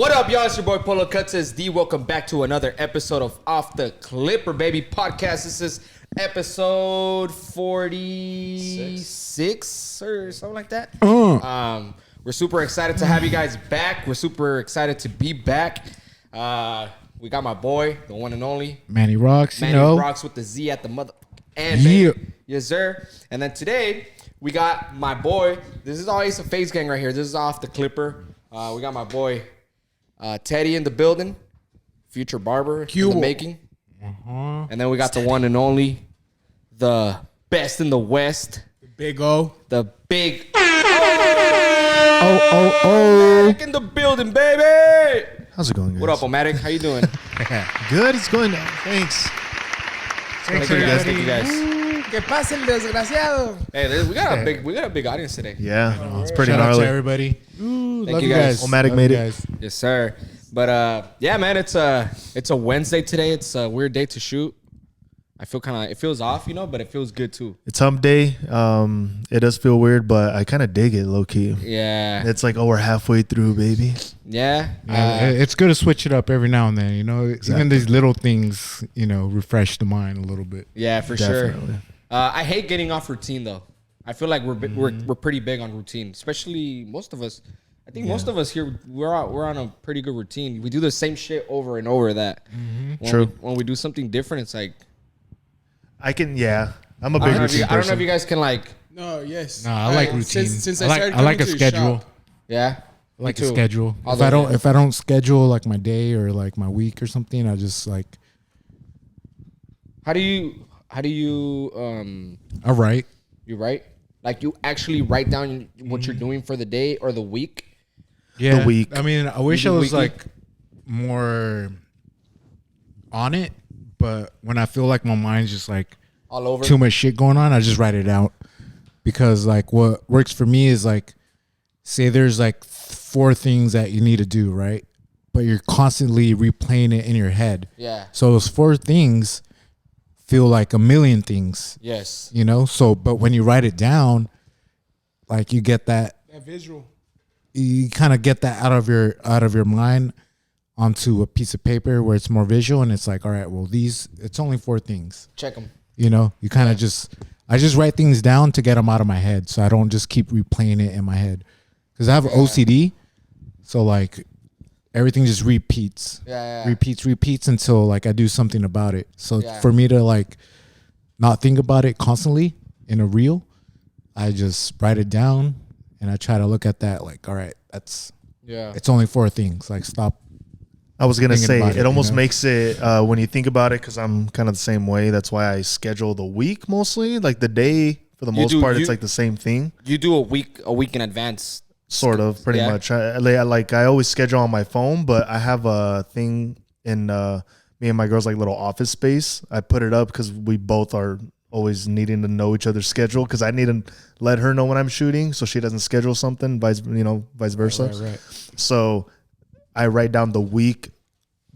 What up, y'all? It's your boy Polo Cuts D. Welcome back to another episode of Off the Clipper, baby podcast. This is episode 46 or something like that. We're super excited to have you guys back. We're super excited to be back. We got my boy, the one and only Manny Rocks. Manny Rocks with the Z at the mother. And yeah. Yes, sir. And then today we got my boy. This is all Ace of Face gang right here. This is Off the Clipper. We got my boy Teddy in the building, future barber in the making. And then we got the one and only, the best in the West, Big O. the big Oh. Omatic in the building, baby. How's it going, guys? What up, Omatic? How you doing? Good. It's going. Thanks. Thank you guys. Thank you guys. Que pase el desgraciado. Hey, we got a big audience today. Yeah, it's pretty Shout out to gnarly. everybody. Thank you guys. Omatic made it. Yes, sir. But yeah, man, it's a Wednesday today. It's a weird day to shoot. I feel it feels off, but it feels good too. It's hump day. It does feel weird, but I kind of dig it, low key. Yeah. It's like, we're halfway through, baby. Yeah. It's good to switch it up every now and then, Even these little things, refresh the mind a little bit. Yeah, for Definitely. sure. I hate getting off routine though. I feel like we're pretty big on routine, especially most of us. I think most of us here we're on a pretty good routine. We do the same shit over and over. When we do something different, it's like I'm a big routine I don't know if person. you guys can like. No, yes. No, I like routine. Since I I like started I like a coming to the schedule. shop. Yeah. I like Me a too. schedule. Although- If I don't schedule like my day or like my week or something, I just like How do you I write. you write? Like you actually write down what you're doing for the day or the week? Yeah, The week. I mean, I wish You I do was weekly? like more on it, but when I feel like my mind's just like All over. too much shit going on, I just write it out. Because like what works for me is like, say there's like 4 things that you need to do, right? But you're constantly replaying it in your head. Yeah. So those 4 things feel like a million things, Yes. So, but when you write it down, like you get that, That visual. you kind of get that out of your mind onto a piece of paper where it's more visual, and it's like, all right, well, it's only 4 things. Check them. You kind of I just write things down to get them out of my head, so I don't just keep replaying it in my head. Because I have OCD, so like everything just repeats, repeats until like I do something about it. So for me to like not think about it constantly in a reel, I just write it down and I try to look at that like, all right, it's only 4 things. Like stop. I was going to thinking say, about it almost makes it, when you think about it, because I'm kind of the same way. That's why I schedule the week mostly. Like the day, for the most part, it's like the same thing. You do a week in advance. Sort of, pretty much. I always schedule on my phone, but I have a thing in me and my girl's like little office space. I put it up because we both are always needing to know each other's schedule, because I need to let her know when I'm shooting so she doesn't schedule something, vice versa. Right. So I write down the week,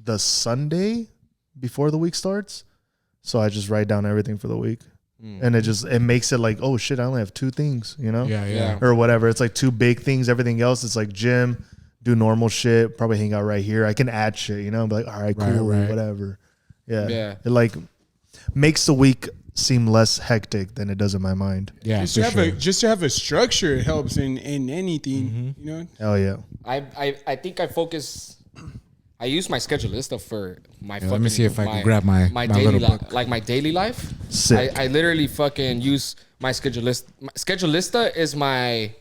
the Sunday before the week starts. So I just write down everything for the week. And it makes it like, oh shit, I only have 2 things, Yeah. or whatever. It's like 2 big things. Everything else, it's like gym, do normal shit, probably hang out right here. I can add shit, be like, all right, cool, Right. whatever. Yeah. Yeah. It like makes the week seem less hectic than it does in my mind. Yeah, Just for to, sure. just to have a structure helps in anything, Hell yeah. I think I focus. I use my schedulista for my. Yeah, let me see if I can grab my daily little book. like my daily life. Sick. I literally fucking use my schedulista. Schedulista is my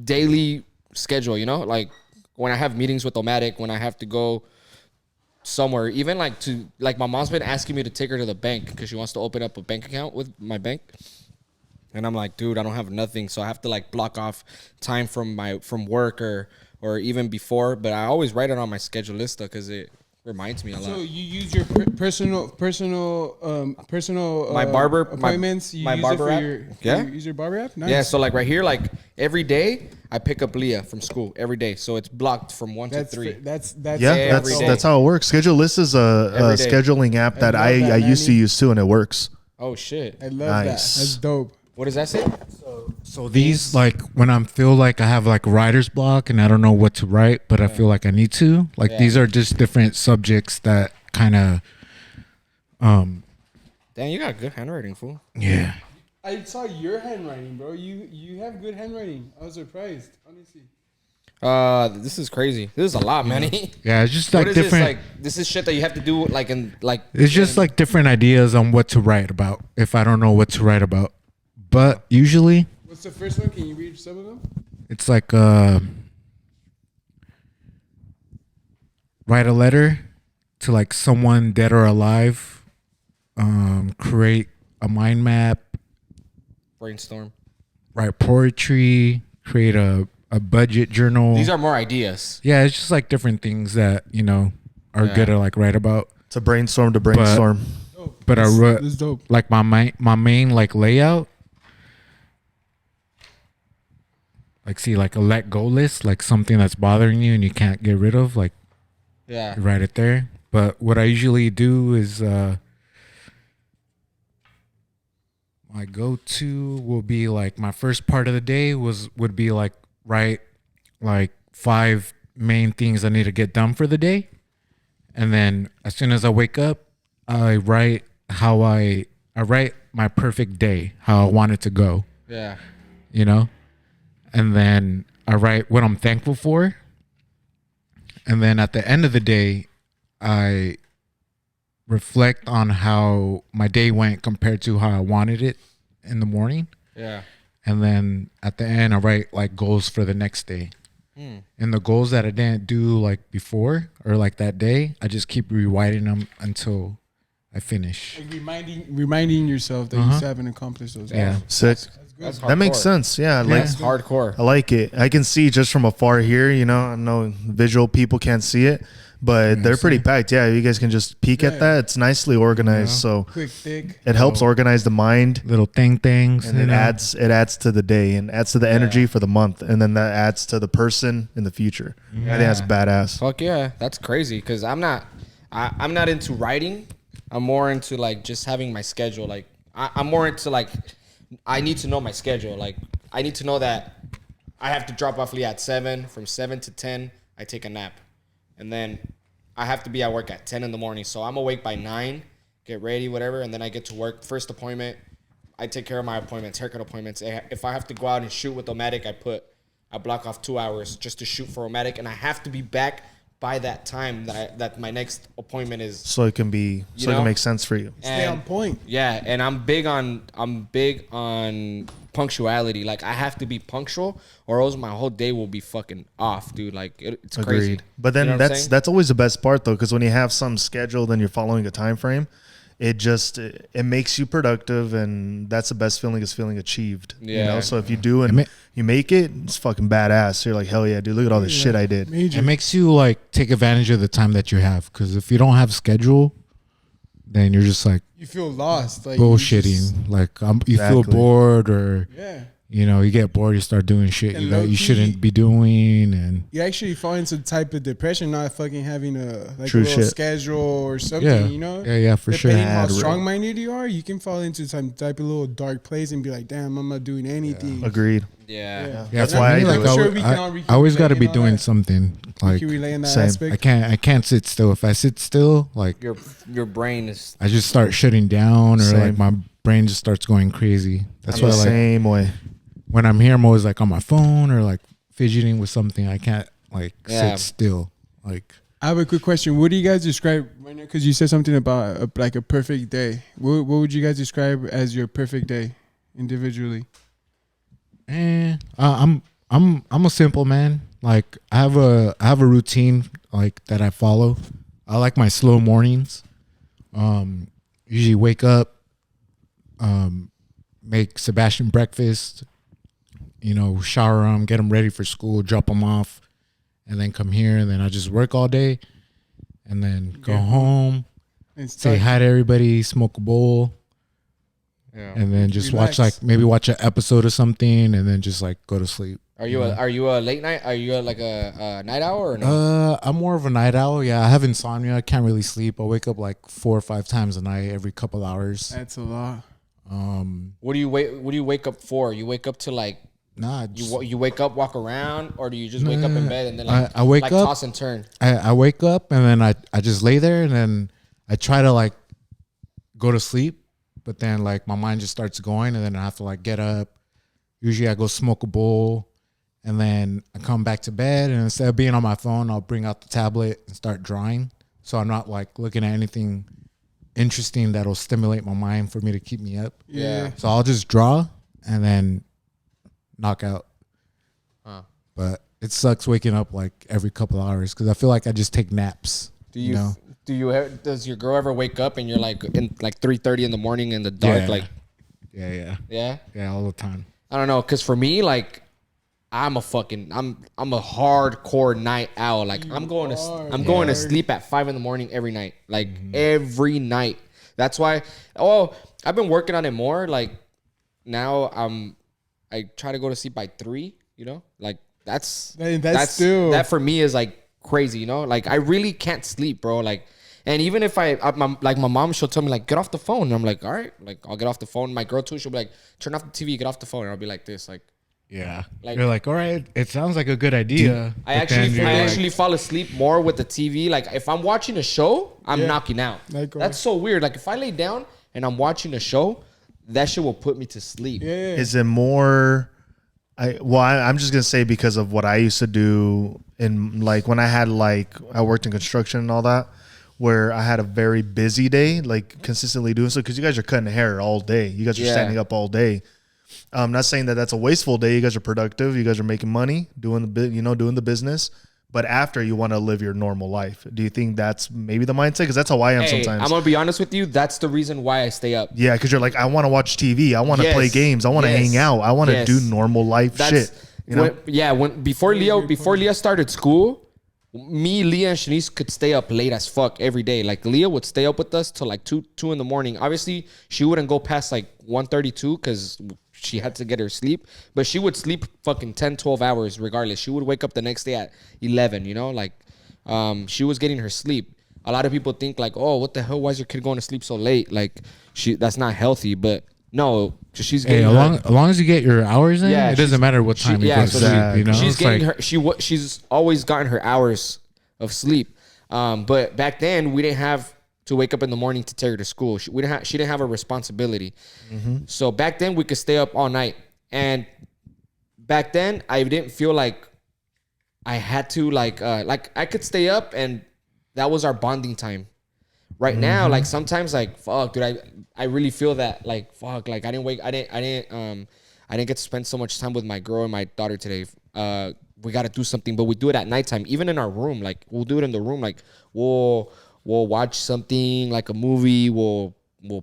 daily schedule. Like when I have meetings with Omatic, when I have to go somewhere, even like my mom's been asking me to take her to the bank because she wants to open up a bank account with my bank. And I'm like, dude, I don't have nothing, so I have to like block off time from work or even before. But I always write it on my schedulista because it reminds me a lot. So you use your personal My barber appointments. You my use barber it app. for your Yeah. you use your barber app. Nice. Yeah, so like right here, like every day I pick up Leah from school every day, so it's blocked from 1 to 3. That's Yeah, every day. that's how it works. Schedule List is a Every day. scheduling app that love that, I used to Manny. use too, and it works. Oh shit! I love that. Nice. That's dope. What does that say? So So these, like, when I feel like I have like writer's block and I don't know what to write, but I feel like I need to, like, these are just different subjects that kind of, Damn, you got good handwriting, fool. yeah. I saw your handwriting, bro. You have good handwriting. I was surprised, honestly. This is crazy. This is a lot, Manny. Yeah, it's just like What is different. this? Like, this is shit that you have to do, like, in, like. It's just like different ideas on what to write about if I don't know what to write about. But usually What's the first one? Can you read some of them? it's like write a letter to like someone dead or alive, create a mind map, brainstorm. write poetry, create a budget journal. These are more ideas. Yeah, it's just like different things that, you know, are good to like write about. To brainstorm. Dope. But I wrote That's dope. like my main like layout. Like, see, like a let go list, like something that's bothering you and you can't get rid of, like, Yeah. you write it there. But what I usually do is my go-to will be like my first part of the day would be like write like 5 main things I need to get done for the day. And then as soon as I wake up, I write I write my perfect day, how I want it to go, Yeah. you know? And then I write what I'm thankful for. And then at the end of the day, I reflect on how my day went compared to how I wanted it in the morning. Yeah. And then at the end, I write like goals for the next day. And the goals that I didn't do like before or like that day, I just keep rewriting them until I finish. Like reminding yourself that you still haven't accomplished those. Yeah. goals. Sick. That's That makes hardcore. sense. Yeah, like That's hardcore. I like it. I can see just from afar here. You know, I know visual people can't see it, but they're pretty packed. Yeah, you guys can just peek Yeah. at that. It's nicely organized, so Quick, thick. it helps organize the mind, Little things. and you it know? adds to the day and adds to the energy for the month, and then that adds to the person in the future. I think that's badass. Fuck yeah, that's crazy. Cause I'm not into writing. I'm more into like just having my schedule. Like I'm more into like I need to know my schedule. Like I need to know that I have to drop off Lee at 7. From 7 to 10, I take a nap, and then I have to be at work at 10 in the morning. So I'm awake by 9, get ready, whatever, and then I get to work. First appointment, I take care of my appointments, haircut appointments. If I have to go out and shoot with Omatic, I block off 2 hours just to shoot for Omatic, and I have to be back by that time that my next appointment is. So it can make sense for you. Stay on point. Yeah, and I'm big on punctuality. Like I have to be punctual, or else my whole day will be fucking off, dude. Like it's crazy. But then You know what I'm saying? that's always the best part though, because when you have something scheduled and you're following a time frame, it makes you productive, and that's the best feeling, is feeling achieved. You Yeah. know, so if you do and you make it, it's fucking badass. You're like, hell yeah, dude, look at all this shit I did. Major. It makes you like take advantage of the time that you have. Because if you don't have schedule, then you're just like You feel lost. Like you bullshitting. just- Like you feel Exactly. bored, or Yeah. you know, you get bored, you start doing shit And that you low-key- shouldn't be doing, and You actually fall into the type of depression not fucking having a True a little shit. schedule or something, yeah, you know? yeah, for sure. Depending how Yeah, strong-minded you are, you can fall into some type of little dark place and be like, damn, I'm not doing anything. Agreed. Yeah. Yeah, That's for why me, I like do it. I'm sure we can I, all I always got to relate be and all doing that. something. You Like can relay in that Same. aspect. I can't sit still. If I sit still, like Your brain is. I just start shutting down, or Same. like my brain just starts going crazy. That's I'm why the like same way. when I'm here, I'm always like on my phone or like fidgeting with something. I can't like Yeah. sit still. Like I have a quick question. What do you guys describe right now? Because you said something about like a perfect day. What would you guys describe as your perfect day individually? I'm a simple man. Like I have a routine like that I follow. I like my slow mornings. Usually wake up, make Sebastian breakfast, you know, shower him, get him ready for school, drop him off, and then come here, and then I just work all day, and then go home, And say hi to everybody, smoke a bowl, Yeah. and then just Relax. watch an episode of something, and then just like go to sleep. Are you a late night? Are you like a night owl or no? I'm more of a night owl. Yeah, I have insomnia. I can't really sleep. I wake up like 4 or 5 times a night every couple hours. That's a lot. What do you wake up for? You wake up to like Nah, you wake up, walk around, or do you just wake up in bed and then like I wake like up, toss and turn? I wake up and then I just lay there and then I try to like go to sleep, but then like my mind just starts going and then I have to like get up. Usually I go smoke a bowl and then I come back to bed, and instead of being on my phone, I'll bring out the tablet and start drawing. So I'm not like looking at anything interesting that'll stimulate my mind for me to keep me up. Yeah. So I'll just draw and then knock out. But it sucks waking up like every couple of hours because I feel like I just take naps. Does your girl ever wake up and you're like in like 3:30 in the morning in the dark? Yeah. Yeah, all the time. I don't know, cause for me, like I'm a hardcore night owl. Like I'm going to sleep at 5 a.m. every night. Like every night. That's why. Oh, I've been working on it more. Like now I try to go to sleep by 3. You know, like that's still that for me is like crazy. You know, like I really can't sleep, bro. Like, and even if like my mom, she'll tell me like get off the phone. And I'm like, all right, like I'll get off the phone. My girl too, she'll be like, turn off the TV, get off the phone. And I'll be like this, like. Yeah, like, you're like, all right, it sounds like a good idea. I actually fall asleep more with the TV. Like if I'm watching a show, I'm knocking out. That's so weird. Like if I lay down and I'm watching a show, that shit will put me to sleep. Yeah. Is it more? I'm just gonna say because of what I used to do in like when I worked in construction and all that, where I had a very busy day, like consistently doing so. Because you guys are cutting hair all day. You guys are standing up all day. I'm not saying that that's a wasteful day. You guys are productive. You guys are making money, doing the business. But after, you want to live your normal life. Do you think that's maybe the mindset? Because that's how I am sometimes. I'm gonna be honest with you. That's the reason why I stay up. Yeah, because you're like, I want to watch TV. I want to play games. I want to hang out. I want to do normal life shit. You know? Before Leah started school, me, Leah, and Shanice could stay up late as fuck every day. Like Leah would stay up with us till like 2 in the morning. Obviously, she wouldn't go past like 1:32 because she had to get her sleep, but she would sleep fucking 10, 12 hours regardless. She would wake up the next day at 11, you know, like she was getting her sleep. A lot of people think like, oh, what the hell? Why is your kid going to sleep so late? Like that's not healthy, but no, she's getting as long as you get your hours in, it doesn't matter what time you go to sleep, you know? She's getting she's always gotten her hours of sleep. But back then we didn't have to wake up in the morning to take her to school. She didn't have a responsibility. So back then we could stay up all night. And back then I didn't feel like I had to like I could stay up and that was our bonding time. Right now, like sometimes like fuck, dude, I really feel that like fuck, like I didn't get to spend so much time with my girl and my daughter today. We got to do something, but we do it at nighttime, even in our room. Like we'll do it in the room. Like we'll watch something like a movie. We'll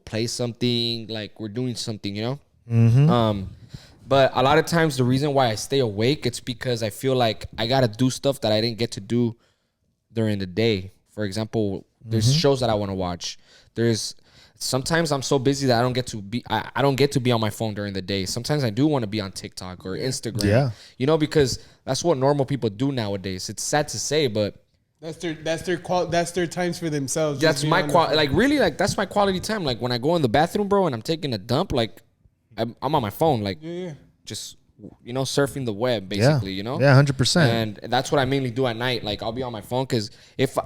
play something. Like we're doing something, you know? But a lot of times the reason why I stay awake, it's because I feel like I got to do stuff that I didn't get to do during the day. For example, there's shows that I want to watch. Sometimes I'm so busy that I don't get to be on my phone during the day. Sometimes I do want to be on TikTok or Instagram. Yeah. You know, because that's what normal people do nowadays. It's sad to say, but that's their times for themselves. That's my that's my quality time. Like when I go in the bathroom, bro, and I'm taking a dump, like I'm on my phone, like just surfing the web, basically. You know, 100%. And that's what I mainly do at night. Like I'll be on my phone because if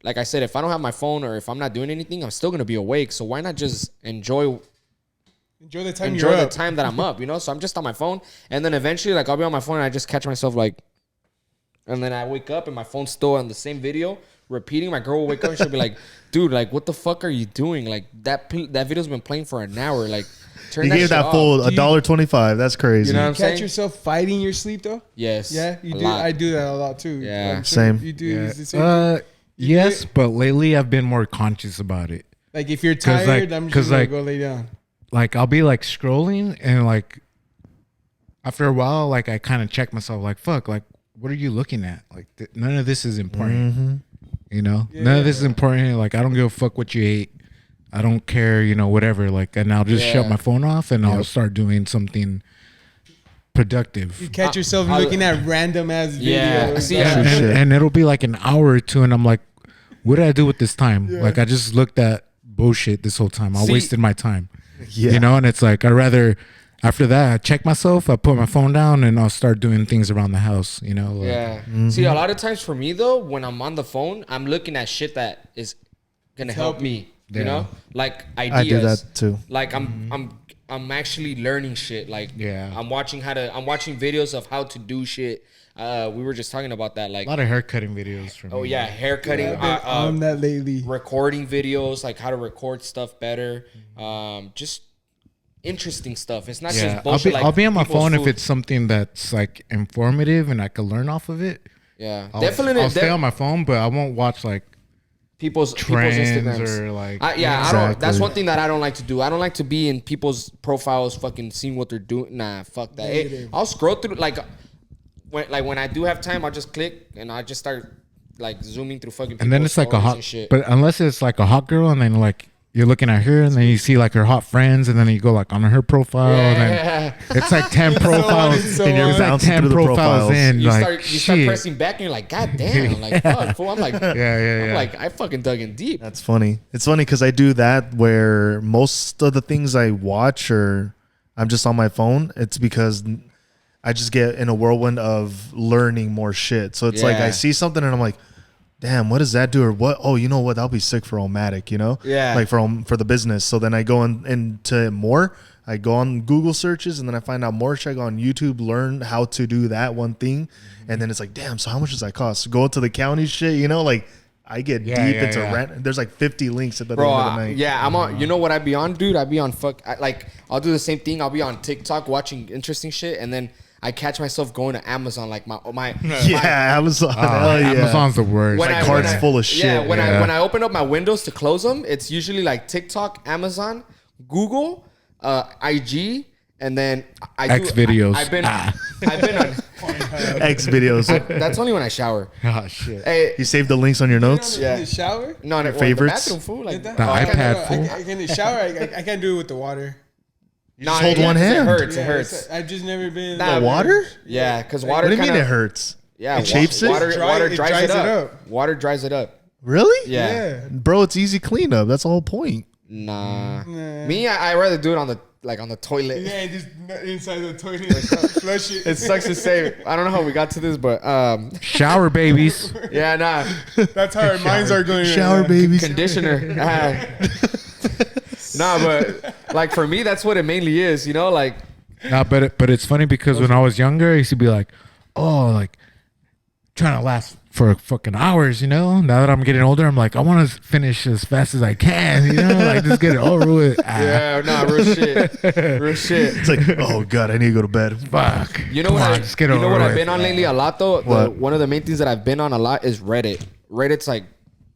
like I said, if I don't have my phone or if I'm not doing anything, I'm still gonna be awake. So why not just enjoy the time that I'm up, you know? So I'm just on my phone, and then eventually, like I'll be on my phone and I just catch myself like, and then I wake up and my phone's still on the same video repeating. My girl will wake up and she'll be like, "Dude, like what the fuck are you doing? Like that video's been playing for an hour. Like turn that shit off." You gave that full $1.25. That's crazy. You know what I'm saying? Catch yourself fighting your sleep though? Yes. Yeah, you do. I do that a lot too. Yeah, same. You do. Yeah. Yes, but lately I've been more conscious about it. Like if you're tired, I'm just gonna go lay down. Like I'll be like scrolling and like after a while, like I kind of check myself like, fuck, like what are you looking at? Like none of this is important. You know, none of this is important. Like I don't give a fuck what you ate. I don't care, whatever. Like, and I'll just shut my phone off and I'll start doing something productive. You catch yourself looking at random ass videos. And it'll be like an hour or two and I'm like, what did I do with this time? Like I just looked at bullshit this whole time. I See- wasted my time. Yeah. You know, and it's like, I'd rather, after that, I check myself, I put my phone down, and I'll start doing things around the house, you know? Like, Yeah. See, a lot of times for me though, when I'm on the phone, I'm looking at shit that is gonna help me. You Yeah. know, like ideas. I do that too. Like I'm actually learning shit. Like Yeah. I'm watching videos of how to do shit. We were just talking about that. Like A lot of hair cutting videos for me. oh yeah, hair cutting. I've been on that lately. Recording videos, like how to record stuff better. Just interesting stuff. It's not Yeah, just bullshit. I'll be on my people's phone if food. it's something that's like informative and I can learn off of it. Yeah, I'll stay on my phone, but I won't watch like people's trends Instagrams or like. I don't. Exactly. That's one thing that I don't like to do. I don't like to be in people's profiles, fucking seeing what they're doing. Nah, fuck that. I'll scroll through like when I do have time, I'll just click and I just start like zooming through fucking. And then people's it's like a stories hot, and shit. but unless it's like a hot girl, and then like you're looking at her, and then you see like her hot friends, and then you go like on her profile, and then it's like 10 profiles, so and you're on. like Bouncing 10 through the profiles profiles. in, you like start shit. pressing back and you're like, God damn, like fuck, fool. I'm like, Yeah. I'm like, I fucking dug in deep. That's funny. It's funny because I do that where most of the things I watch or I'm just on my phone. It's because I just get in a whirlwind of learning more shit. So it's like Yeah. I see something and I'm like, damn, what does that do? Or what? Oh, you know what? That'll be sick for Omatic, you know? Yeah. Like for the business. So then I go into it more. I go on Google searches and then I find out more shit. I go on YouTube, learn how to do that one thing. And then it's like, damn, so how much does that cost? Go to the county shit, you know? Like I get deep into rent. There's like 50 links at the end of the night. Yeah, I'm on. You know what I be on, dude? I be on I'll do the same thing. I'll be on TikTok watching interesting shit, and then I catch myself going to Amazon, like my Yeah, Amazon. Hell yeah. Amazon's the worst. When My I- cart's when I- full of shit. Yeah, when Yeah. I open up my windows to close them, it's usually like TikTok, Amazon, Google, IG, and then X videos. I've been on. X videos. That's only when I shower. Oh shit. Hey, You save the links on your notes? Yeah. In the shower? no, no, favorites? The bathroom, fool. Like, The The I can't- iPad full. I can in the shower. I can't do it with the water. Nah, hold yeah, one 'cause hand. It hurts. Yeah, It hurts. I've just never been. Nah, The water? Yeah, because water. What do you mean kinda- it hurts? Yeah, It shapes it? Water, Dry- water it dries, dries it it up. up. Water dries it up. Really? Yeah. Bro, it's easy cleanup. That's the whole point. Nah. Nah. Me, I rather do it on the toilet. Yeah, just inside the toilet, flush it. It sucks to say. I don't know how we got to this, but Shower babies. yeah, nah. That's how our minds are going. Shower right now. babies. Conditioner. Nah, but like for me, that's what it mainly is. You know, like No, but it's funny because when I was younger, I used to be like, oh, like trying to last for fucking hours, you know. Now that I'm getting older, I'm like, I want to finish as fast as I can, you know, like just get it over with. yeah, nah, real shit, real shit. It's like, oh God, I need to go to bed. Fuck. You know Come what? on, just get You over know what I've with. been on lately a lot though. What? One of the main things that I've been on a lot is Reddit. Reddit's like,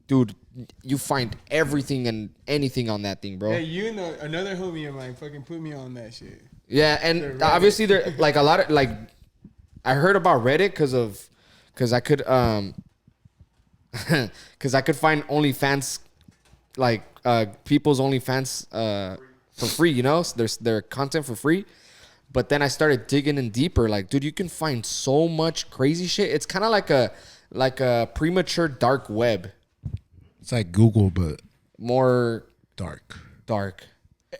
dude, you find everything and anything on that thing, bro. Yeah, you and another homie of mine fucking put me on that shit. Yeah, and obviously there like a lot of like I heard about Reddit because I could because I could find OnlyFans like people's OnlyFans for free, you know, so there's their content for free. But then I started digging in deeper, like, dude, you can find so much crazy shit. It's kind of like a premature dark web, It's like Google, but more dark. dark.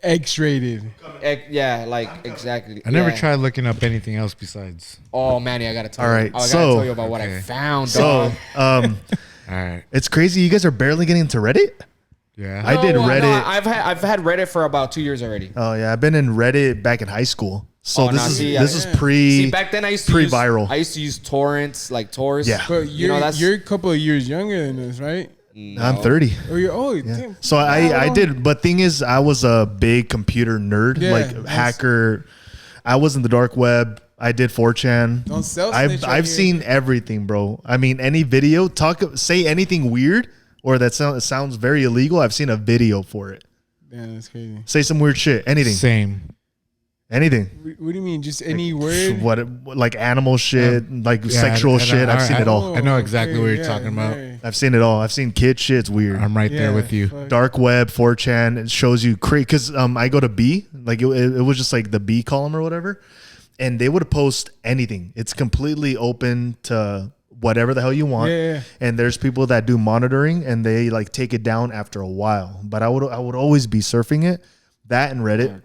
X-rated. Yeah, like exactly. I never Yeah. tried looking up anything else besides. Oh, Manny, I gotta tell All you. right, I gotta so- tell you about what I Okay. found. So, dog. All right. it's crazy. You guys are barely getting into Reddit? Yeah. I did Reddit. I've had Reddit for about 2 years already. Oh yeah, I've been in Reddit back in high school. So Oh, this nah, is see, this is yeah. pre See, back then I used to pre-viral. I used to use torrents, like Taurus. Yeah. But You know, that's- you're a couple of years younger than us, right? I'm 30. Oh, you're old. Yeah. Damn. So I did, but thing is, I was a big computer nerd, Yeah, like that's- hacker. I was in the dark web. I did 4chan. Don't self-snitch I've right I've here. seen everything, bro. I mean, any video, say anything weird or that sounds very illegal. I've seen a video for it. Damn, that's crazy. Say some weird shit. Anything. Same. Anything. What do you mean? Just any word? What like animal shit, like Yeah, sexual and shit. I've seen it all. I know exactly what you're yeah, talking about. yeah. I've seen it all. I've seen kid shit. It's weird. I'm right there Yeah, with you. fuck. Dark web, 4chan. It shows you because I go to B, like it was just like the B column or whatever, and they would post anything. It's completely open to whatever the hell you want. Yeah. And there's people that do monitoring and they like take it down after a while. But I would always be surfing it, that and Reddit.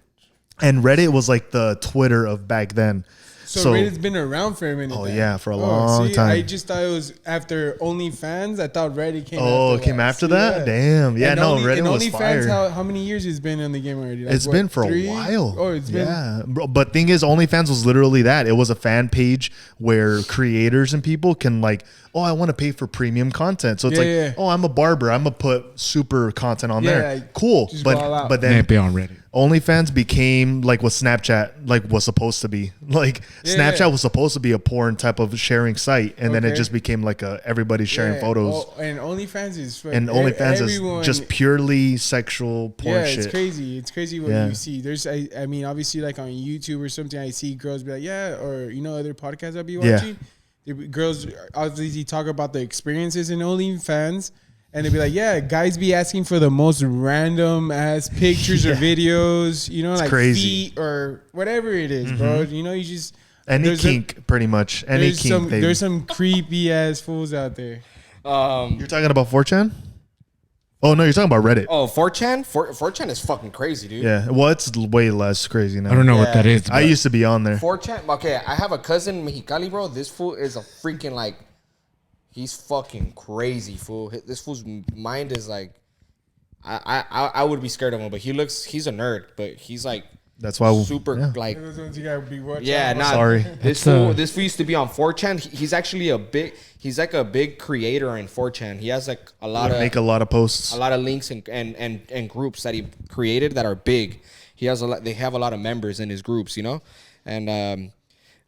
And Reddit was like the Twitter of back then. So Reddit's been around for a minute. Oh then. yeah, for a long time. I just thought it was after OnlyFans. I thought Reddit came. Oh, it came after that? Damn. Yeah, and no, Reddit was OnlyFans, fire. how many years it's been in the game already? Like, It's been for 3? a while. Oh, it's been. Yeah, bro, but thing is, OnlyFans was literally that. It was a fan page where creators and people can like, oh, I want to pay for premium content. So it's oh, I'm a barber. I'm gonna put super content on there. Like, cool. just go all out. But then Can't be on Reddit. OnlyFans became like what Snapchat like was supposed to be. Like Snapchat was supposed to be a porn type of sharing site, and then it just became like a everybody sharing photos. Oh, and OnlyFans is And OnlyFans is just purely sexual porn shit. It's crazy. It's crazy what you see. There's, I mean, obviously, like on YouTube or something, I see girls be like, or other podcasts I'll be watching. The girls obviously talk about the experiences in OnlyFans. And they'd be like, guys be asking for the most random ass pictures or videos, It's like crazy. feet or whatever it is, bro. You just Any kink, pretty much. Any kink. There's some creepy ass fools out there. You're talking about 4chan? Oh no, you're talking about Reddit. Oh, 4chan? 4chan is fucking crazy, dude. Yeah, well, it's way less crazy now. I don't know what that is. I used to be on there. 4chan? Okay, I have a cousin in Mexicali, bro. This fool is a freaking like, he's fucking crazy, fool. This fool's mind is like, I would be scared of him, but he's a nerd, but he's like, that's why super like, Those ones you gotta be watching. yeah, nah, Sorry. This fool used to be on 4chan. He's actually he's like a big creator in 4chan. He has like a lot make a lot of posts. a lot of links and groups that he created that are big. He has they have a lot of members in his groups, and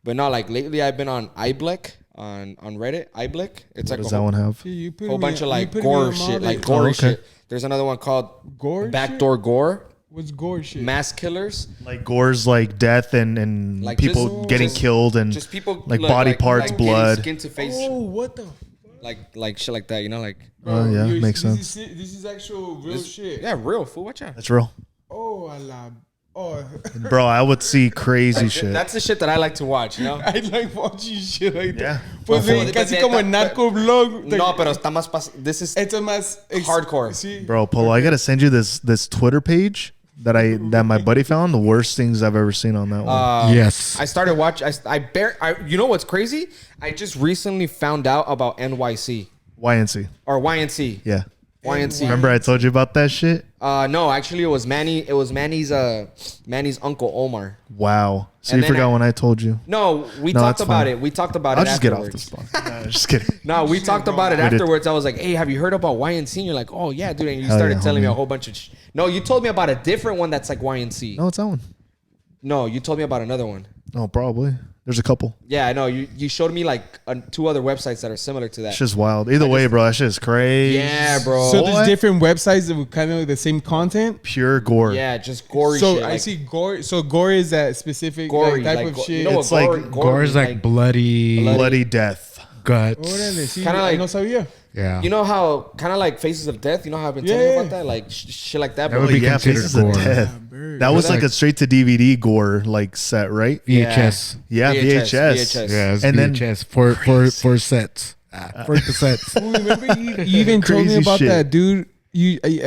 but not like lately. I've been on iBlek on Reddit. iBlek. It's What like does a that one have? whole bunch of like gore shit, like gory shit. There's another one called Gore Backdoor Gore. What's gore shit? Mass killers. Like gore's like death and Like people getting killed and Just people like body parts, getting blood. skin to face, Oh, what the? like shit like that. Like Oh yeah, makes this sense. This is actual real shit. yeah, real fool. Watch out. That's real, Oh, Allah. Oh, bro. I would see crazy shit. That's the shit that I like to watch. I like watching shit like Yeah. that. Pues But- casi but- como el but- narco blog. No, pero está más this is Esto es más hardcore. Sí. Bro, Polo, I gotta send you this Twitter page that my buddy found. The worst things I've ever seen on that one. Yes. I started watching. You know what's crazy? I just recently found out about NYC YNC. or YNC. Yeah. YNC. Remember I told you about that shit? No, actually, it was Manny. It was Manny's uncle Omar. Wow. So And you then forgot when I told you. No, we No, talked that's about fine. it. We talked about I'll it just get off afterwards. this spot. Nah, just kidding. No, we talked about it We did. afterwards. I was like, "Hey, have you heard about YNC?" And you're like, "Oh yeah, dude." And you Hell started yeah, telling me homie. a whole bunch of. No, you told me about a different one that's like YNC. No, it's that one. No, you told me about another one. No, probably. There's a couple. Yeah, I know. You showed me like 2 other websites that are similar to that. It's just wild. Either way, bro, that shit is crazy. Yeah, bro. So What? there's different websites that would kind of the same content. Pure gore. Yeah, just gory So shit. I like, see gore. So gore is that specific gory type like, of go- shit. You know It's what like Gore is like bloody Bloody death. guts. Órale, sí, Kinda like- no sabía. Yeah. You know how kind of like Faces of Death. You know how I've been telling you Yeah. about that, like shit like that. That But would be yeah, considered Faces of gore. Death. bird. That was Yeah. like a straight to DVD gore like set, right? VHS. Yeah, VHS. VHS. Yeah, it's And then- VHS. Four sets. For cassettes. Oh, remember you even told me Crazy about shit. that dude.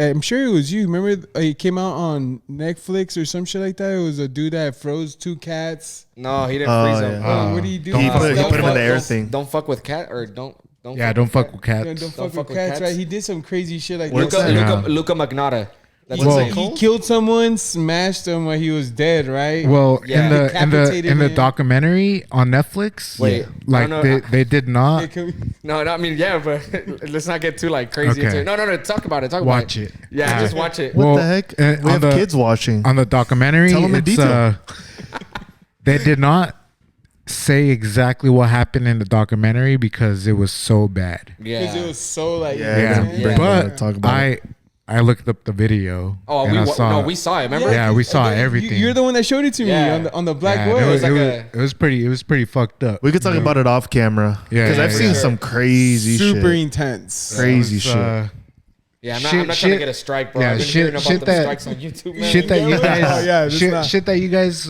I'm sure it was you. Remember it came out on Netflix or some shit like that. It was a dude that froze 2 cats. no, he didn't Oh, freeze them. yeah. What do you do? Don't He fuck put with him in the cats. air thing. Don't fuck with cat or don't. Yeah, don't fuck with Yeah, cats. don't fuck fuck with with cats, cats. right? He did some crazy shit like Luca, that. Yeah. Luca Magnotta. That's He, his Whoa. name. he killed someone, smashed him while he was dead, right? Well, Yeah. in the Decapitated in the him. documentary on Netflix, Wait, like I don't know. they did not Hey, can we- No, I mean, yeah, but let's not get too like crazy Okay. into it. No, talk about it. Talk watch about it. Yeah, just watch it. What Well, the heck? uh, We on have the- kids watching. On the documentary, Tell 'em in it's, detail. they did not say exactly what happened in the documentary because it was so bad. Yeah. Because it was so like Yeah, Yeah, gonna bring but that, talk about it. I looked up the video. Oh, and I saw we saw it. Remember? Yeah, we saw You- everything. You're the one that showed it to me Yeah. on the black Yeah, web. it was, like it was pretty fucked up. We could talk about it off camera. Yeah, Because yeah, I've yeah. seen some crazy super shit. intense. Crazy It was, shit. Yeah, I'm Shit- not trying to shit- get a strike, bro. yeah, I've been shit- hearing about shit the that- strikes on YouTube, man. shit that you guys Yeah, yeah, that's not- shit that you guys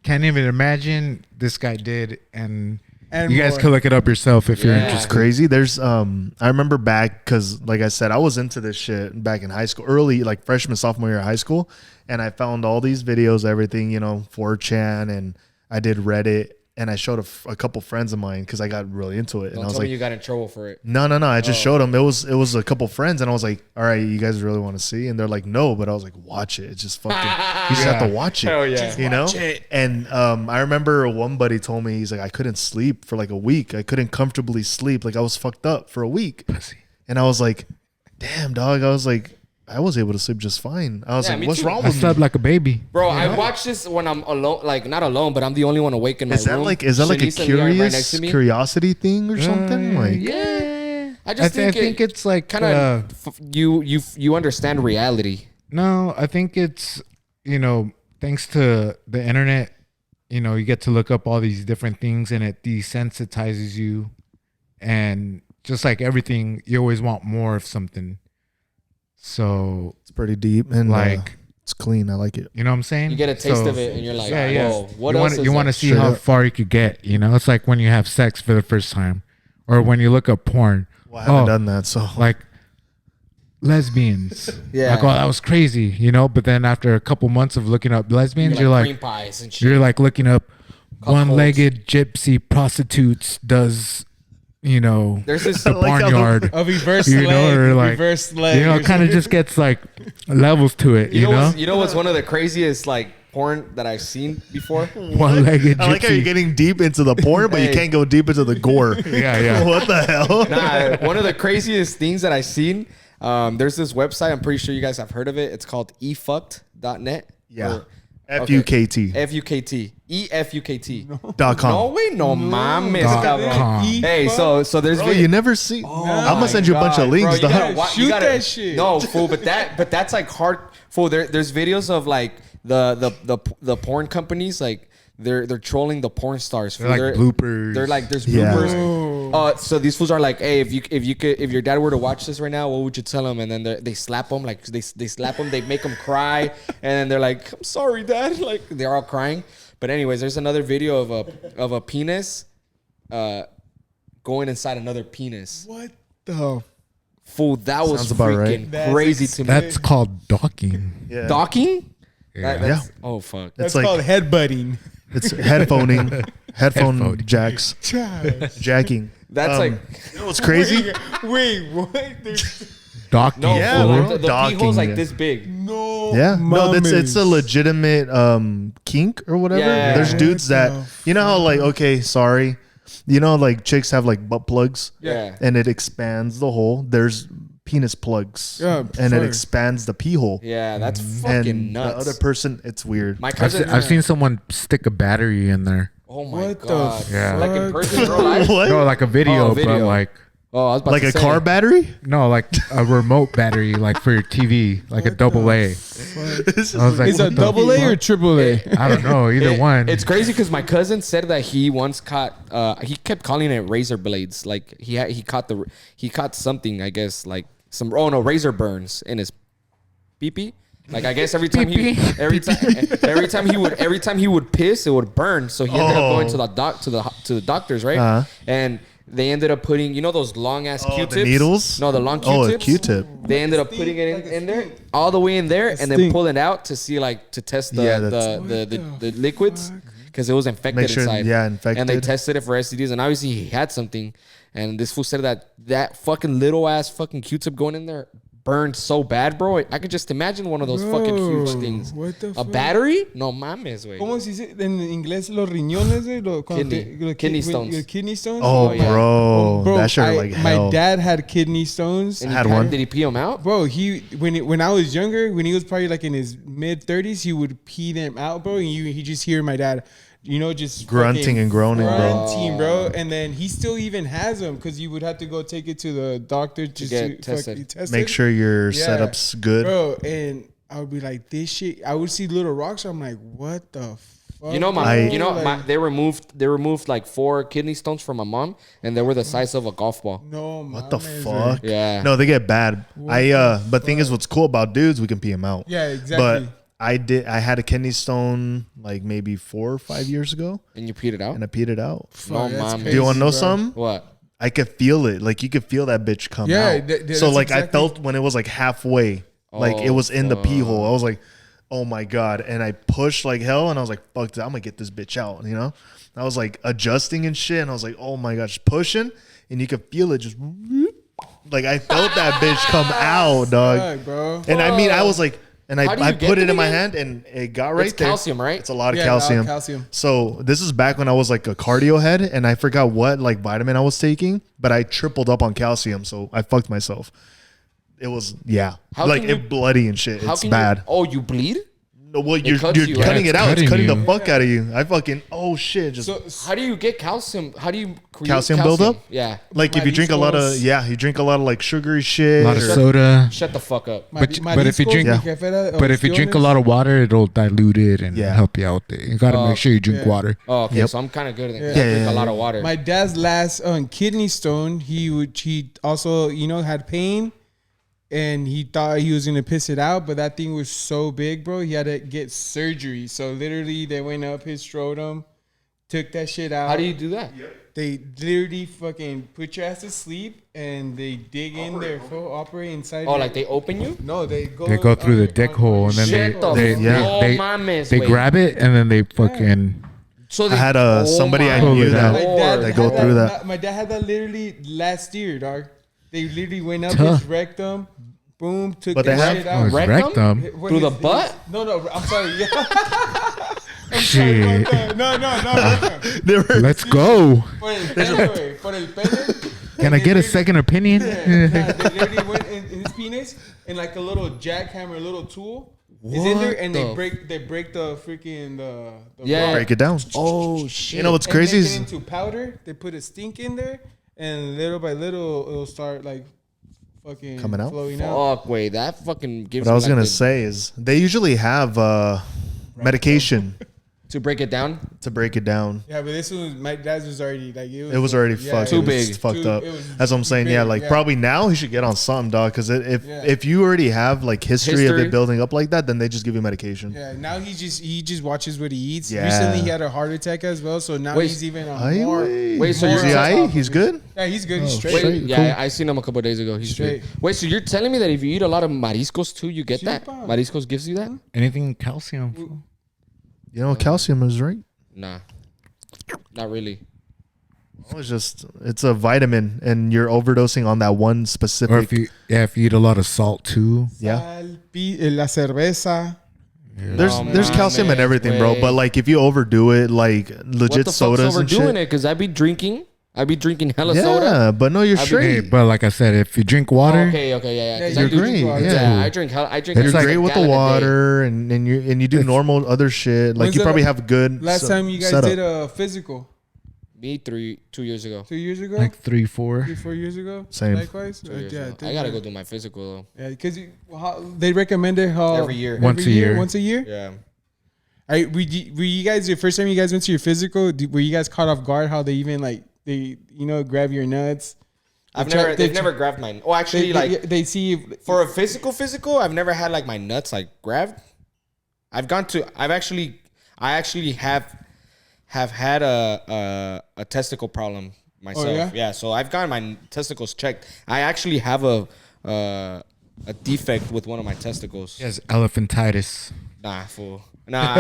can't even imagine this guy did, and And You guys more. can look it up yourself if you're Yeah. It's interested. crazy. There's I remember back because like I said, I was into this shit back in high school, early like freshman, sophomore year of high school, and I found all these videos, everything, 4chan, and I did Reddit, and I showed a couple friends of mine because I got really into it, and Don't I was tell like, me you got in trouble for it. no. I just showed them. It was a couple friends, and I was like, all right, you guys really want to see? And they're like, no, but I was like, watch it. It's just fucking. You just have to watch it. Hell yeah. You know. And I remember one buddy told me, he's like, I couldn't sleep for like a week. I couldn't comfortably sleep. Like I was fucked up for a week. And I was like, damn, dog. I was like, I was able to sleep just fine. I was Yeah, like, me what's too. wrong I with me? slept like a baby. Bro, I watch this when I'm alone, like not alone, but I'm the only one awake in my Is that room. like a Shanice and Leon right next to me. curiosity thing or something? Like Yeah, I I just think it's like kind of you understand reality. No, I think it's, thanks to the internet, you get to look up all these different things and it desensitizes you. And just like everything, you always want more of something. So, it's pretty deep and like, it's clean. I like it. you know what I'm saying? You get a taste So, of it, and you're like, yeah. whoa, what you else? want, you want to see Straight how up. far you could get, It's like when you have sex for the first time or when you look up porn. Well, I haven't done that, so Like, lesbians. Yeah. Like, oh, that was crazy, But then after a couple months of looking up lesbians, you're cream like pies and shit. you're like looking up Cuckolds. one-legged gypsy prostitutes does, There's this the like how barnyard. A reverse You know, leg, or like, reverse leg. It kind of just gets like levels to it, you know what's one of the craziest like porn that I've seen before? One-legged gypsy. I like how you're getting deep into the porn, but you Hey. can't go deep into the gore. Yeah. What the hell? Nah, one of the craziest things that I've seen. There's this website. I'm pretty sure you guys have heard of it. It's called efukt.net. Yeah. FUKT. FUKT. EFUKT. .com. No way, no mames, Dot cabrón. com. Hey, so there's Bro, you never see. I'm gonna send you a bunch of links. Bro, you dog. gotta Shoot that shit. No, fool, but that's like hard. Fool, there's videos of like the porn companies like they're trolling the porn stars. Fool. They're like bloopers. They're like there's Yeah. bloopers. So these fools are like, hey, if your dad were to watch this right now, what would you tell him? And then they slap him, like they slap him, they make him cry, and then they're like, I'm sorry, dad. Like they're all crying. But anyways, there's another video of a penis, going inside another penis. What the? Fool, that was Sounds about freaking right. crazy to me. That's called docking. Yeah. Docking? Yeah. That's, oh fuck. That's like- called headbutting. It's headphone Headphone. jacks, jacking. That's like You know what's crazy? Wait, what? There's Docking. no, Yeah, fool, bro. the pee Docking, hole's like yeah. this big. no. Yeah, no, it's a mames. legitimate kink or whatever. Yeah. There's dudes that how like okay, sorry, like chicks have like butt plugs, Yeah. and it expands the hole. There's penis plugs, Yeah, and sure. it expands the pee hole. Yeah, that's fucking And nuts. the other person, it's weird. My I've cousin, seen someone stick a battery in there. oh my What the god, Yeah. like in fuck? person, real life. What? No, like a video, Oh, video. but like Oh, I was about Like to a say. car battery? no, like a remote battery, like for your TV, like a double A. This is I was like, Is it what the double A or fuck? triple A? I don't know, either one. It's crazy because my cousin said that he once caught. He kept calling it razor blades. Like he caught something. I guess like some. Oh no, razor burns in his pee-pee. Like I guess every time he would piss, it would burn. So he ended up going to the doctors, right? Uh-huh. And they ended up putting those long ass the Q-tips. needles? No, the long Oh, Q-tips. a Q-tip. They ended up putting it in there, all the way in there, and then stink. pulling it out to see to test the Yeah, that's- the liquids because it was infected Make sure, inside. yeah, And they infected. tested it for STDs, and obviously he had something. And this fool said that fucking little ass fucking Q-tip going in there burned so bad, bro. I could just imagine one of those fucking huge Bro, things. what the A fuck? battery? No mames, güey. ¿Cómo se dice en inglés los riñones? Kidney stones. Your kidney stones? Oh, yeah. bro, that shit like hell. My dad had kidney stones. And had he one. Did he pee him out? Bro, when I was younger, when he was probably like in his mid 30s, he would pee them out, bro. And he just hear my dad, just Grunting fucking and groaning, bro. grunting, bro. And then he still even has them because you would have to go take it to the doctor just get to tested. fucking test Make it. sure your Yeah. setup's good. Bro. And I would be like, this shit. I would see little rocks. I'm like, what the fuck? You know, bro? they removed like 4 kidney stones from my mom, and they were the size of a golf ball. No, What the mames, fuck? Yeah. No, they get bad. But thing is, what's cool about dudes, we can pee them out. Yeah, exactly. But I had a kidney stone like maybe 4 or 5 years ago, And you peed it out? and I peed it out. No, mom. Do you want to know something? What? I could feel it. Like you could feel that bitch come out. that's So like I exactly- felt when it was like halfway, like it was in the pee hole. I was like, oh my God. And I pushed like hell and I was like, fuck that, I'm gonna get this bitch out, you know? I was like adjusting and shit. And I was like, oh my gosh, pushing. And you could feel it just like I felt that bitch come out, dog. Fuck, bro. And I mean, I was like, and How do I you get put it it in my again? hand and it got right It's there. calcium, right? It's a lot of Yeah, calcium. calcium. So this is back when I was like a cardio head and I forgot what like vitamin I was taking, but I tripled up on calcium. So I fucked myself. It was, yeah. How like can you- it bloody and shit. How It's can bad. you bleed? No, well, you're cuts you, cutting right? it out. It's It's cutting cutting the you. fuck out of you. I fucking, oh shit. Just How do you get calcium? How do you create Calcium buildup? Yeah. like if you drink a lot of, Mariscos. yeah, you drink a lot of like sugary shit. A lot of or- soda. Shut the fuck up. But if you Mariscos, drink- mi Yeah. jefe But if you drink a lot of water, it'll dilute it and Yeah. help you out there. You got to make sure you drink yeah. water. Oh, okay. Yep. So I'm kind of good at it. Yeah. I drink Yeah, a lot yeah, of water. My dad's last kidney stone, he also, had pain and he thought he was going to piss it out, but that thing was so big, bro. He had to get surgery. So literally they went up his scrotum, took that shit out. How do you do that? They literally fucking put your ass to sleep and they dig in there, full operate inside. Oh, your- like they open you? No, they go. They go through the dick hole and then Shit the they fuck. they, Oh, mames, they wait. grab it and then they fucking So I had somebody I my knew that. My Lord. dad They go had through that. My dad had that literally last year, dog. They literally went up Tough. his rectum, boom, took But they that have- shit oh, out. it's Rectum? rectum. What Through the is- butt? No, I'm sorry. Yeah. Shit. No. rectum. They were- Let's go. Por el pene, güey. Por el pene. Can I get a second opinion? Yeah, they literally went in his penis and like a little jackhammer, a little tool is in there, and What they break the freaking the Yeah. bar. break it down. Oh, shit. You know what's And crazy make is it into powder. They put a stink in there, and little by little it'll start like fucking Coming out? flowing out. Fuck, wait. That fucking gives what I me was like gonna the- say is they usually have medication To break it down? to break it down. Yeah, but this one, my dad's was already like It was already fucked. Too It was big. fucked Too- up. it was That's what I'm saying. big, Yeah, like yeah. probably now he should get on something, dog. Because if Yeah. you already have like history of History. it building up like that, then they just give you medication. Yeah, now he just watches what he eats. Yeah. Recently he had a heart attack as well, so now Wait. he's even on Aye, more. Wait, so more you're is he on aight? top of He's it. good. Yeah, he's good. He's Oh, straight. Wait, Straight, yeah, cool. I seen him a couple of days ago. He's straight. Straight. Wait, so you're telling me that if you eat a lot of mariscos too, you get that? Chupa. Mariscos gives you that? Anything calcium. You know, calcium is right. Nah. Not really. It's a vitamin, and you're overdosing on that one Or specific. if you eat a lot of salt too. Yeah. La cerveza. There's calcium in mames, everything, bro. wait. But like if you overdo it, like What legit the fuck's sodas and overdoing shit. it? Because I be drinking hella Yeah, soda. but no, you're I've been- straight. Hey, but like I said, if you drink water, Okay, yeah. 'Cause Yeah, I you're do great. drink water. Yeah. Yeah, I drink It's You're like great a with the gallon a day. water, and you do normal other shit. Like When's you the probably have good. Last time you guys setup. did a physical, Me 2 years ago. 2 years ago, like 3-4. 3-4 years ago. Same. Likewise. 2 years Yeah, ago. I gotta go do my physical though. Yeah, because they recommended how Every year. Once a year. Once a year. Yeah. Were you guys the first time you guys went to your physical? Were you guys caught off guard how they even like they grab your nuts? They've never grabbed mine. Oh, actually, They see if, for a physical, I've never had like my nuts like grabbed. I actually have had a testicle problem myself. yeah? So I've gotten my testicles checked. I actually have a defect with one of my testicles. He has elephantitis. Nah, fool. Nah,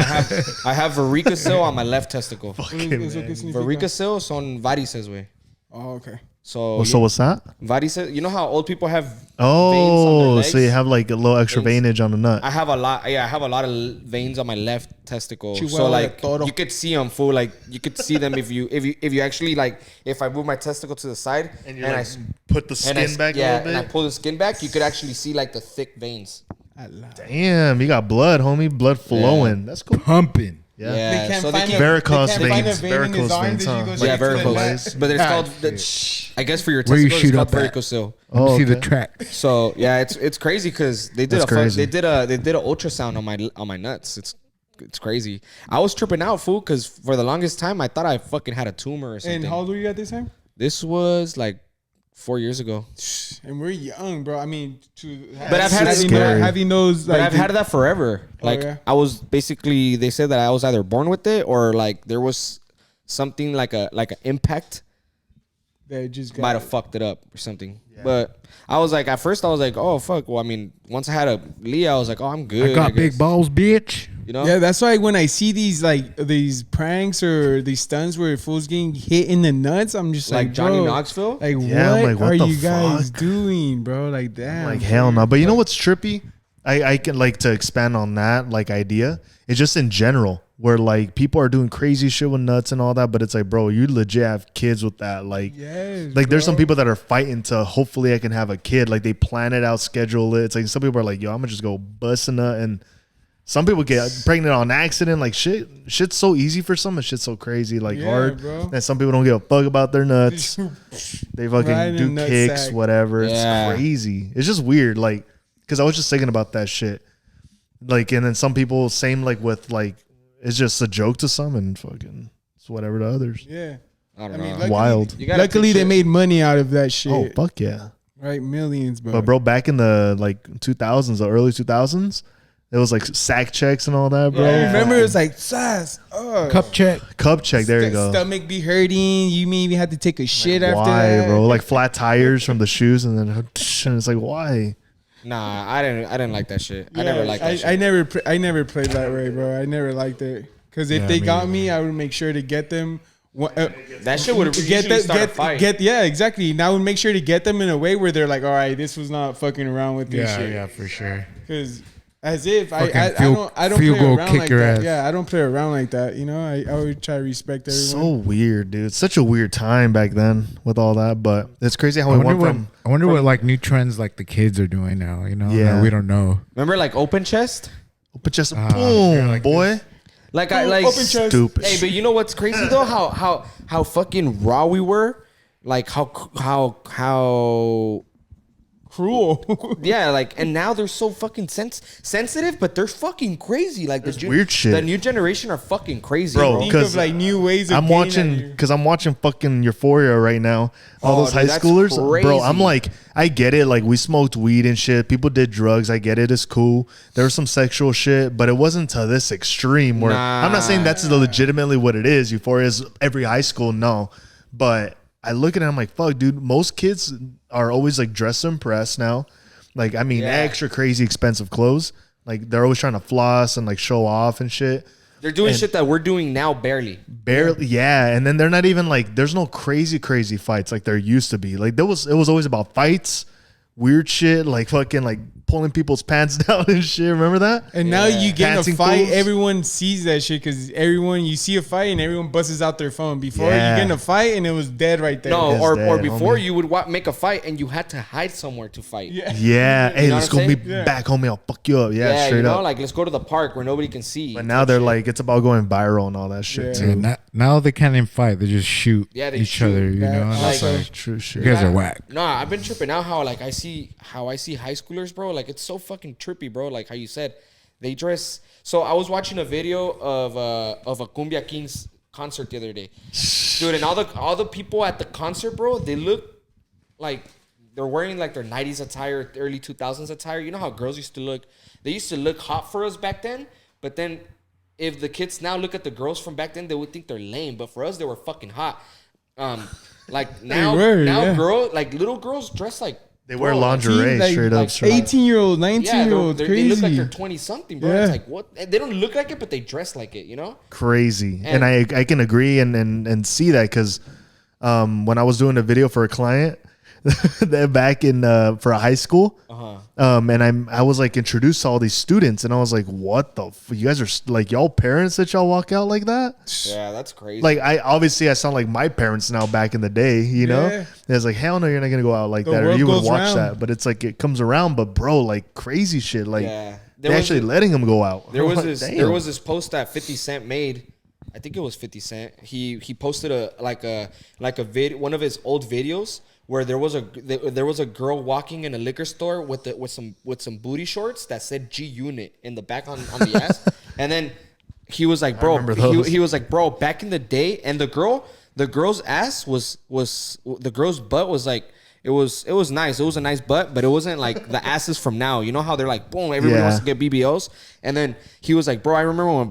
I have varicocele on my left testicle. eso qué significa? Varicocele son varices, way. Oh, okay. So So what's that? varices. You know how old people have veins on Oh, their so you legs? have like a little extra Veins. veinage on the nut. I have a lot. Yeah, I have a lot of veins on my left testicle. So Chihuahua like de toro. you could see them, fool. Like you could see them if you actually like if I move my testicle to the side and you and like, put the skin back a yeah, little and I bit. pull the skin back, you could actually see like the thick veins. Damn, you got blood, homie. Blood flowing. That's cool. Pumping. Yeah. They so can't they find keep- a- Varicose they can't find a veins. vein in his Varicose arm, veins, then you huh? go yeah, straight to the varicose. left. But it's Ah, called I guess for your Where you testicles, shoot it's called up at? varicocele. Let me Oh, see the okay. track. So yeah, it's crazy because they did That's crazy. they did a ultrasound on my nuts. It's crazy. I was tripping out, fool, because for the longest time I thought I fucking had a tumor or something. And how old were you at this time? This was like 4 years ago. And we're young, bro. I mean, But I've had having those. But I've had that forever. Like I was basically, they said that I was either born with it or like there was something like an impact that just might have fucked it up or something. Yeah. But I was like, at first I was like, oh fuck. Well, I mean, once I had a Leah, I was like, oh, I'm good. I got big balls, bitch. You know? Yeah, that's why when I see these pranks or these stunts where fools getting hit in the nuts, I'm just like Johnny Knoxville. Like, what are you guys doing, bro? Like, damn. Like, hell no. But you know what's trippy? I can like to expand on that like idea. It's just in general where like people are doing crazy shit with nuts and all that, but it's like, bro, you legit have kids with that. Like, yes, like there's some people that are fighting to hopefully I can have a kid. Like they plan it out, schedule it. It's like some people are like, yo, I'm gonna just go bust a nut, and some people get pregnant on accident. Like shit's so easy for some, and shit's so crazy, like hard. Bro. And some people don't give a fuck about their nuts. They fucking do kicks, sack. Whatever. Yeah. It's crazy. It's just weird. Like, cause I was just thinking about that shit. Like, and then some people, same like with like, it's just a joke to some and fucking it's whatever to others. Yeah. I don't know. Luckily, wild. Luckily they made money out of that shit. Oh, fuck yeah. Right. Millions, bro. But bro, back in the like 2000s, the early 2000s, it was like sack checks and all that, bro. Yeah, I remember it was like sass. Cup check. There you go. Stomach be hurting. You maybe had to take a shit like, after why, that. Bro? Like flat tires from the shoes, and then and it's like, why? Nah, I didn't like that shit. Yeah, I never liked that shit. I never played that way, bro. I never liked it. Because if they got me, I would make sure to get them. That shit would start a fight. Yeah, exactly. And I would make sure to get them in a way where they're like, all right, this was not fucking around with this shit. Yeah, for sure. Because as if I don't play around like that. Yeah, I don't play around like that. You know, I always try to respect everyone. So weird, dude. Such a weird time back then with all that. But it's crazy how we went from. I wonder what like new trends like the kids are doing now. You know, yeah, we don't know. Remember like open chest? Open chest, boom, like boy. This. Like I like open chest. Stupid. Hey, but you know what's crazy though? How fucking raw we were. Like how cruel. Yeah, like, and now they're so fucking sensitive, but they're fucking crazy. Like weird shit. The new generation are fucking crazy, bro. Because like new ways. I'm watching fucking Euphoria right now. All those high schoolers, crazy. Bro. I'm like, I get it. Like we smoked weed and shit. People did drugs. I get it. It's cool. There was some sexual shit, but it wasn't to this extreme. Where I'm not saying that's legitimately what it is. Euphoria is every high school, no, but. I look at it, I'm like, fuck, dude, most kids are always like dressed to impress now. Like, I mean, extra crazy expensive clothes. Like, they're always trying to floss and like show off and shit. They're doing shit that we're doing now barely. Yeah. And then they're not even like, there's no crazy fights like there used to be. Like, it was always about fights, weird shit, like fucking like pulling people's pants down and shit. Remember that? And now you get in a fight, everyone sees that shit because you see a fight and everyone busts out their phone. Before you get in a fight and it was dead right there. No, or before you would make a fight and you had to hide somewhere to fight. Yeah. Hey, let's go meet back, homie. I'll fuck you up. Yeah, straight up. Like let's go to the park where nobody can see. But now they're like, it's about going viral and all that shit too. Yeah, now they can't even fight. They just shoot each other. You know, like true shit. You guys are whack. No, I've been tripping out how I see high schoolers, bro. Like it's so fucking trippy, bro. Like how you said, they dress. So I was watching a video of a Cumbia Kings concert the other day, dude, and all the people at the concert, bro, they look like they're wearing like their 90s attire, early 2000s attire. You know how girls used to look? They used to look hot for us back then, but then if the kids now look at the girls from back then, they would think they're lame. But for us, they were fucking hot. Like now, little girls dress like. They wear lingerie straight up. 18-year-old, 19-year-old, crazy. They look like they're 20-something, bro. It's like, what? They don't look like it, but they dress like it, you know? Crazy. And I can agree and see that because when I was doing a video for a client back in for a high school, and I was like introduced to all these students, and I was like, what the you guys are like y'all parents that y'all walk out like that? Yeah, that's crazy. Like I sound like my parents now back in the day, you know? And it's like, hell no, you're not gonna go out like that, or you would watch that. But it's like it comes around, but bro, like crazy shit, like they're actually letting them go out. There was this post that 50 Cent made. I think it was 50 Cent. He posted a video, one of his old videos where there was a girl walking in a liquor store with some booty shorts that said G Unit in the back on the ass, and then he was like, bro, he was like, bro, back in the day, and the girl's ass was the girl's butt was like, it was nice. It was a nice butt, but it wasn't like the asses from now. You know how they're like, boom, everybody wants to get BBLs. And then he was like, bro, I remember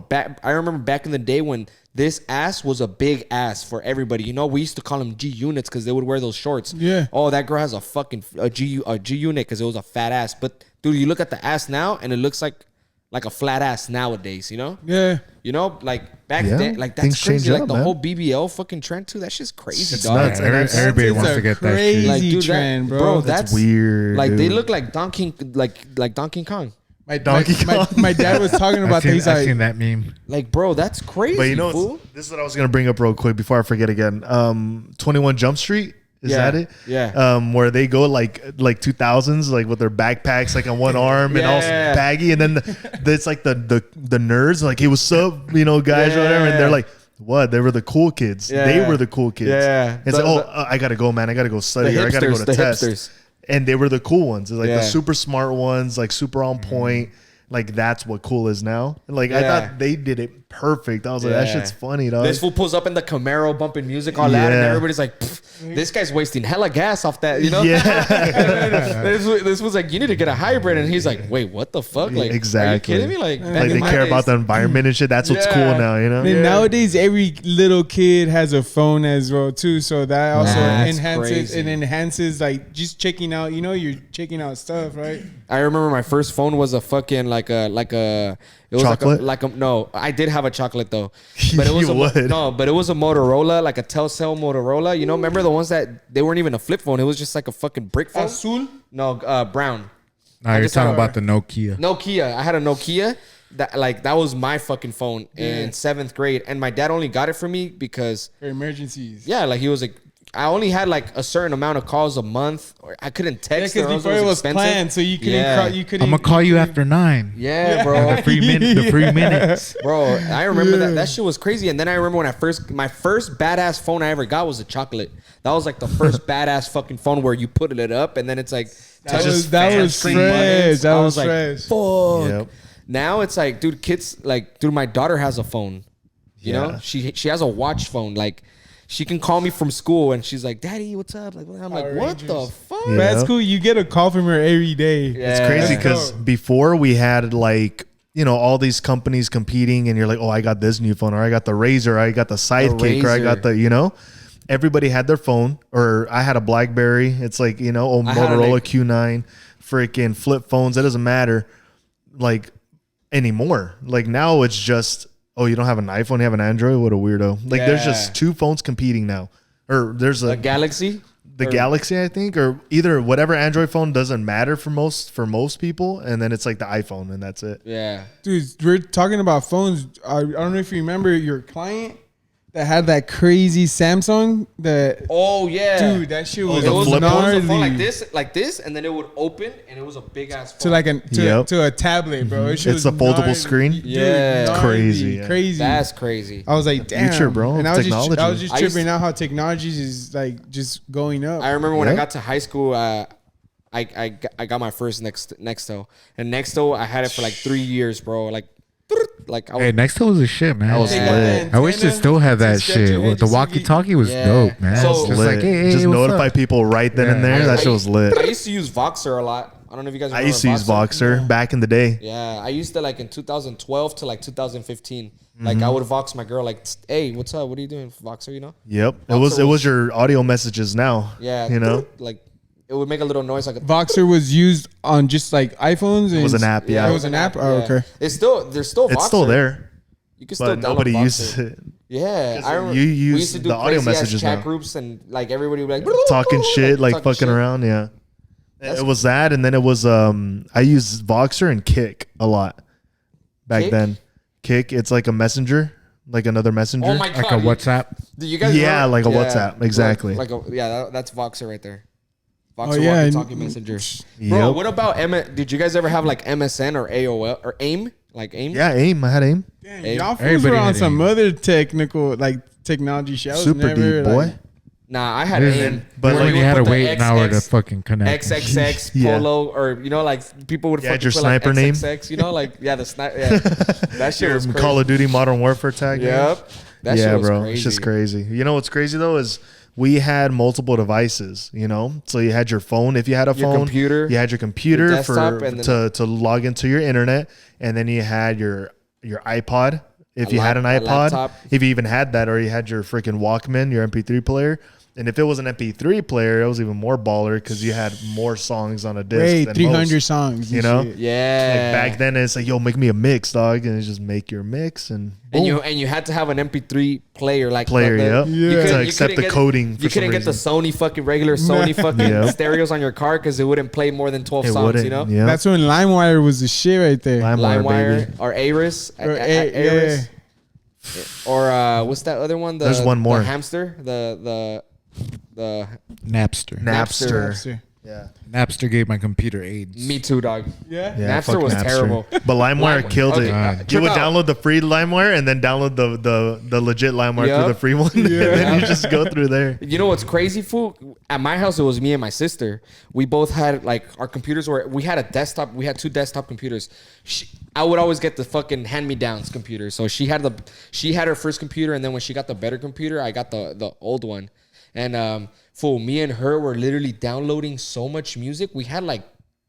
back in the day when this ass was a big ass for everybody. You know, we used to call them G units because they would wear those shorts. Yeah. Oh, that girl has a G unit because it was a fat ass. But dude, you look at the ass now and it looks like a flat ass nowadays. You know? Yeah. You know, like back then, like that's Things crazy. change Like up, the man. whole BBL fucking trend too. That shit's crazy, It's dog. nuts. Everybody wants to get that crazy shit. Like, dude, trend, that, bro. that's weird. Like they dude. look like Donkey Kong. My dad was talking about that. He's I've like, seen that meme. Like, bro, that's crazy. But you know, fool. this is what I was gonna bring up real quick before I forget again. 21 Jump Street. Is Yeah, that it? yeah. Where they go like 2000s, like with their backpacks like on one arm and all Yeah. baggy, and then it's like the nerds like, hey, what's up, you know, guys, or whatever, and they're like, what? They were the cool kids. Yeah. They were the cool kids. Yeah. It's like, I gotta go, man. I gotta go study, The or I gotta go hipsters, to the test. hipsters. And they were the cool ones. It's like Yeah. the super smart ones, like super on point. Like that's what cool is now. And like I Yeah. thought they did it perfect. I was like, that Yeah. shit's funny, dog. This fool pulls up in the Camaro bumping music all loud, and Yeah. everybody's like, this guy's wasting hella gas off that, you know? Yeah. this was like, you need to get a hybrid. And he's like, wait, what the fuck? Like, Exactly. are you kidding me? Like, back Like in they my care days- about the environment and shit. That's what's Yeah. cool now, you know? And nowadays, every little kid has a phone as well too, so that also That's enhances crazy. like just checking out. You know, you're checking out stuff, right? I remember my first phone was a fucking like a it was Chocolate? like a no, I did have a chocolate though, but it was You would. but it was a Motorola, like a Telcel Motorola. You know, remember the ones that they weren't even a flip phone; it was just like a fucking brick phone. Azul. No, brown. Now you're just talking had a- about the Nokia. Nokia. I had a Nokia. That was my fucking phone in 7th grade, and my dad only got it for me because For emergencies. yeah, like he was like. I only had like a certain amount of calls a month, or I couldn't text. because or else before it was expensive. planned, so you couldn't. Yeah. You couldn't. I'm gonna call you after 9. Yeah, bro. The free minutes. Bro, I remember that shit was crazy. And then I remember when my first badass phone I ever got was a chocolate. That was like the first badass fucking phone where you put it up and then it's like That touches was fresh. screen buttons. That I was like, fresh. fuck. Yep. Now it's like, dude, kids like, dude, my daughter has a phone. You know, she has a watch phone. Like, she can call me from school and she's like, "Daddy, what's up?" Like, I'm like, Power "What the Rangers. fuck?" Yeah. That's cool. You get a call from her every day. Yeah. It's crazy That's because dope. before we had like, you know, all these companies competing and you're like, oh, I got this new phone, or I got the Razr, I got the Sidekick, or I got Razr. the, you know, everybody had their phone, or I had a BlackBerry. It's like, you know, I had a, Motorola like- Q9, freaking flip phones. It doesn't matter like anymore. Like now it's just, oh, you don't have an iPhone, you have an Android? What a weirdo. Like there's Yeah. just two phones competing now. Or there's A Galaxy. the Or- Galaxy, I think, or either whatever Android phone doesn't matter for most people, and then it's like the iPhone, and that's it. Yeah. Dude, we're talking about phones. I don't know if you remember your client that had that crazy Samsung. That Oh yeah, dude, that shit was It was a gnarly. phone like this, and then it would open, and it was a big ass phone. To like Yep. to a tablet, bro. It It's a foldable screen? Dude, Yeah. gnarly, Crazy, yeah. crazy. That's crazy. I was like, damn, future, bro. And I was Technology. I was just I used tripping out how technology is like just going up. I remember when I Yeah. got to high school, I got my first Nextel, and Nextel I had it for like 3 years, bro. Like I Hey, was, Nextel was a shit, man. That was They got lit. the I wish they antenna still had that to stretch your shit. head The just so you walkie-talkie was Yeah. dope, man. So- It's just Lit. like, hey, just what's notify up? people right then and Yeah. there. That shit was lit. I used to use Voxer a lot. I don't know if you guys. I used to use Voxer back in the day. Yeah, I used to like in 2012 to like 2015. Mm-hmm. Like I would Vox my girl like, "Hey, what's up? What are you doing, Voxer?" You know? Yep, it Voxer was was- your audio messages now. Yeah. you know, like it would make a little noise like a. Voxer was used on just like iPhones. And it was an app. Yeah, it was an app? Oh, okay. There's still Voxer. it's still there, You can still but download nobody Voxer. uses it. Yeah, I remember you we use used to do the audio crazy-ass messages chat now. groups and like everybody would be like Talking shit, like talking fucking shit. around. Yeah, it was that, and then it was I used Voxer and Kick a lot back Kick? then. Kick, it's like a messenger, like another messenger. Oh my god! Like a WhatsApp. Do you guys? Yeah, remember? like a WhatsApp, exactly. That's Voxer right there. Voxer yeah, walkie-talkie and- messenger. Bro, Yep. what about Did you guys ever have like MSN or AOL or AIM? Like AIM? Yeah, AIM. I had AIM. Damn, Hey, y'all fools everybody were on had some AIM. other technology shit. I was Super never, deep, boy. like- Nah, I had Yeah, AIM. but Where like you would had to put the wait an hour to XX fucking connect. XXX Yeah. Polo, or you know, like people would Yeah, fucking your put sniper like name. XXX, you know, like the sniper. Yeah, that shit was crazy. Call of Duty Modern Warfare tag. Yep. That shit was bro, crazy. it's just crazy. You know what's crazy though is we had multiple devices. You know, so you had your phone if you had a Your phone, computer, you had your computer your desktop, and to log into your internet, and then you had your iPod. If you had an iPod, laptop. if you even had that, or you had your freaking Walkman, your MP3 player. And if it was an MP3 player, it was even more baller because you had more songs on a disc. Wait, than 300 most, songs. you know? Shit. Yeah. Like back then, it's like, yo, make me a mix, dog. And it's just make your mix and boom. And you had to have an MP3 player, like Player, the, yep. Yeah. You To couldn't- accept couldn't the coding for You couldn't some get the reason. Sony fucking regular Sony fucking Yep. stereos on your car because it wouldn't play more than 12 It songs. wouldn't, You know, yeah. That's when LimeWire was the shit right there. LimeWire, baby. or Aris, Yeah. or what's that other one? There's one more. The hamster, the Napster. Napster. Yeah. Napster gave my computer AIDS. Me too, dog. Yeah. Yeah, Napster fuck was terrible. But LimeWire LimeWire. killed Okay, it. trip You would out. download the free LimeWire and then download the legit LimeWire Yep. through the free one. and then you just go through there. You know what's crazy, fool? At my house, it was me and my sister. We both had like our computers we had a desktop. We had 2 desktop computers. I would always get the fucking hand-me-downs computer. So she had her first computer, and then when she got the better computer, I got the old one. And fool, me and her were literally downloading so much music. We had like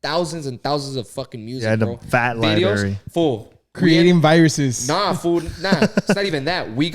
thousands and thousands of fucking music, Yeah, the bro. fat library. Fool. Creating viruses. Nah, fool. Nah, it's not even that. My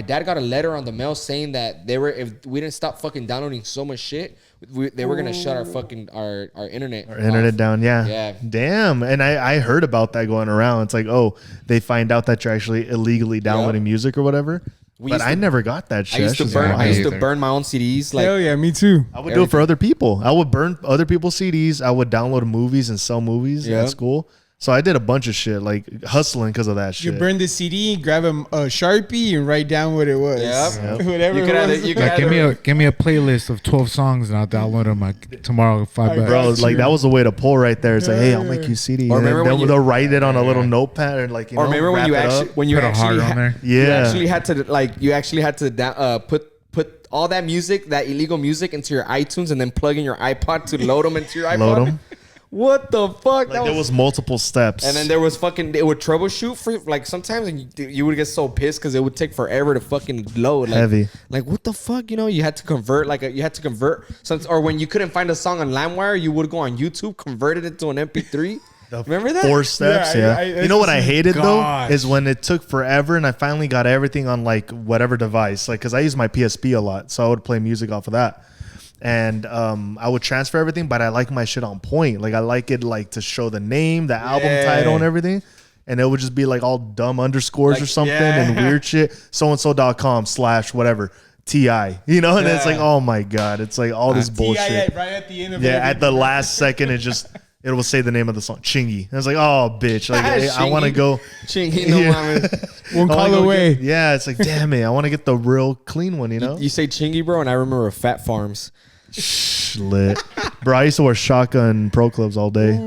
dad got a letter on the mail saying that if we didn't stop fucking downloading so much shit, they were gonna shut our fucking our internet. Our internet off. down, yeah. Yeah. Damn. And I heard about that going around. It's like, oh, they find out that you're actually illegally downloading music or whatever. But I never got that I shit. used to That's just burn. wild. I used to either. burn my own CDs. Like, Hell yeah, me too. I would do it for other people. I would burn other people's CDs. I would download movies and sell movies Yeah. at school. So I did a bunch of shit, like hustling because of that shit. You burn the CD, grab a Sharpie, and write down what it was. Yep. Whatever You it could was. either- you could Like, either- give me a playlist of 12 songs and I'll download them like tomorrow 5 bucks. Bro, Got like you. that was a way to pull right there. It's like, hey, I'll make you a CD. Or And then remember when they'll write it on a little notepad and like, or remember when wrap you it actually up. when you Put a actually heart on there. you Yeah. actually had to put all that music, that illegal music, into your iTunes and then plug in your iPod to load them into your iPod. Load 'em. What the fuck? Like there was multiple steps. And then there was it would troubleshoot for like sometimes, and you would get so pissed because it would take forever to fucking load. Like, Heavy. Like what the fuck, you had to convert or when you couldn't find a song on LimeWire, you would go on YouTube, convert it into an MP3. Remember that? 4 steps, Yeah, yeah. You know what I hated gosh. though is when it took forever and I finally got everything on like whatever device, like because I use my PSP a lot, so I would play music off of that. And I would transfer everything, but I like my shit on point. Like I like it like to show the name, the album title, and everything. And it would just be like all dumb underscores Like, or something yeah. and weird shit. soandso.com/whatever. TI, you know, and it's like, oh my god, it's like all this bullshit. Right at the end of Yeah, every- at the last second, it will say the name of the song, Chingy. And I was like, oh, bitch. Like, I want to Chingy. go. Chingy, no Yeah. mames. one I wanna call go away. get- yeah, it's like, damn it. I want to get the real clean one, you know? You say Chingy, bro, and I remember Fat Farms. Lit. Bro, I used to wear Shaka and Pro Clubs all day.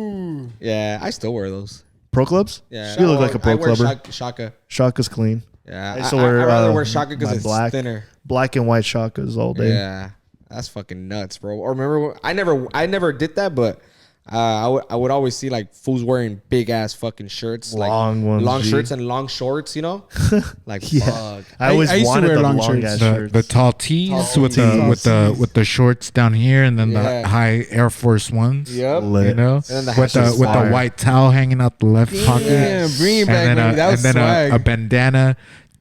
Yeah, I still wear those. Pro Clubs? Yeah, You look like a Pro I wear Clubber. Shaka. Shaka's clean. Yeah, I used to wear, I'd rather wear Shaka because my it's black, thinner. Black and white Shakas all day. Yeah, that's fucking nuts, bro. Or remember, I never did that, but I would always see like fools wearing big ass fucking shirts, Long like ones, long G. shirts and long shorts. Like Yeah. fuck. I always I used to wanted wear the long long shirts. ass The shirts. tall tees Tall with tees. with the shorts down here and then Yeah. the high Air Force Ones. Yep. Lit. You know, then the with hat is the fire. white towel hanging out the left pocket. Yeah, bring it back, and then, baby. That was and then swag. a bandana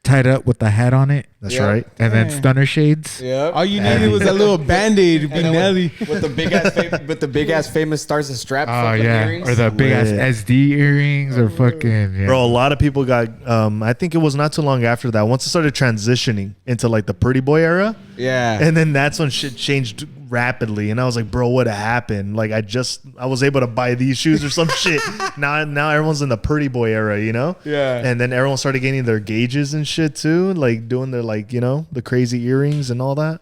tied up with the hat on it. That's Yeah. right. And then Yeah. stunner shades. Yep. All you needed was a little band-aid, Big Nelly. with the big ass famous stars and straps. Oh fucking yeah, earrings. or the big ass Lit. SD earrings, or fucking yeah. Bro, a lot of people got, I think it was not too long after that. Once it started transitioning into like the pretty boy era, Yeah. and then that's when shit changed rapidly. And I was like, bro, what happened? Like, I was able to buy these shoes or some shit. Now everyone's in the pretty boy era, you know? Yeah. And then everyone started getting their gauges and shit too, like doing their like, you know, the crazy earrings and all that.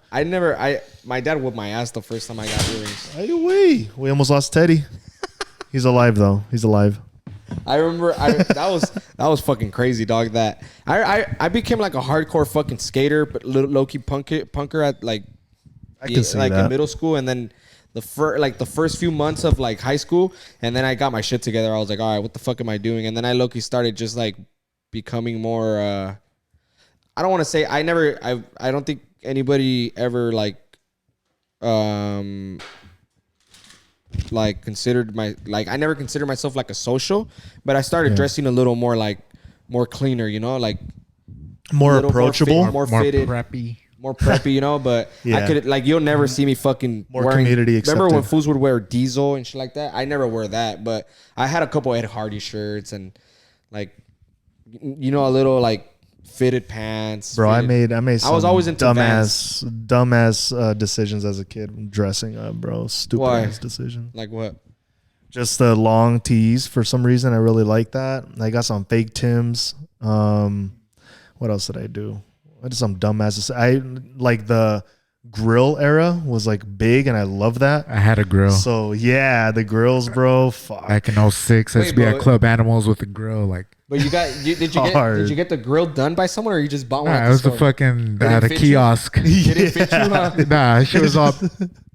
My dad whooped my ass the first time I got earrings. Either way, we almost lost Teddy. He's alive though. He's alive. I remember that was fucking crazy, dog. That I became like a hardcore fucking skater, but low key punker at like I can see like that. in middle school, and then the first few months of like high school, and then I got my shit together. I was like, all right, what the fuck am I doing? And then I low key started just like becoming more I don't want to say I don't think anybody ever like considered I never considered myself like a social, but I started dressing a little more cleaner, you know, like more approachable, more fitted, more preppy, you know. But I could you'll never see me fucking more wearing, community accepted. Remember when fools would wear Diesel and shit like that? I never wear that, but I had a couple Ed Hardy shirts and like, you know, a little like fitted pants. Bro, fitted. I made some I was always into dumbass decisions as a kid dressing up, bro. Stupid ass decision. Like what? Just the long tees. For some reason, I really like that. I got some fake Tims. What else did I do? I did some dumbass. I like the grill era was like big, and I love that. I had a grill. So yeah, the grills, bro. Fuck. Back in 06, I used to be at Club Animals with a grill. Like, but did you get the grill done by someone, or you just bought one? Nah, it was the fucking at a kiosk. Did it fit you? Huh? Nah, shit was all.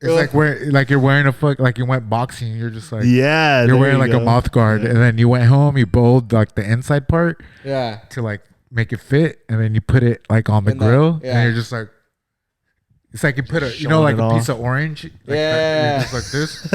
It's like you're wearing like you went boxing. You're just like you're wearing like a mouth guard, and then you went home. You bowled like the inside part, to like make it fit, and then you put it like on the grill, and you're just like. It's like you put a piece of orange, just like this.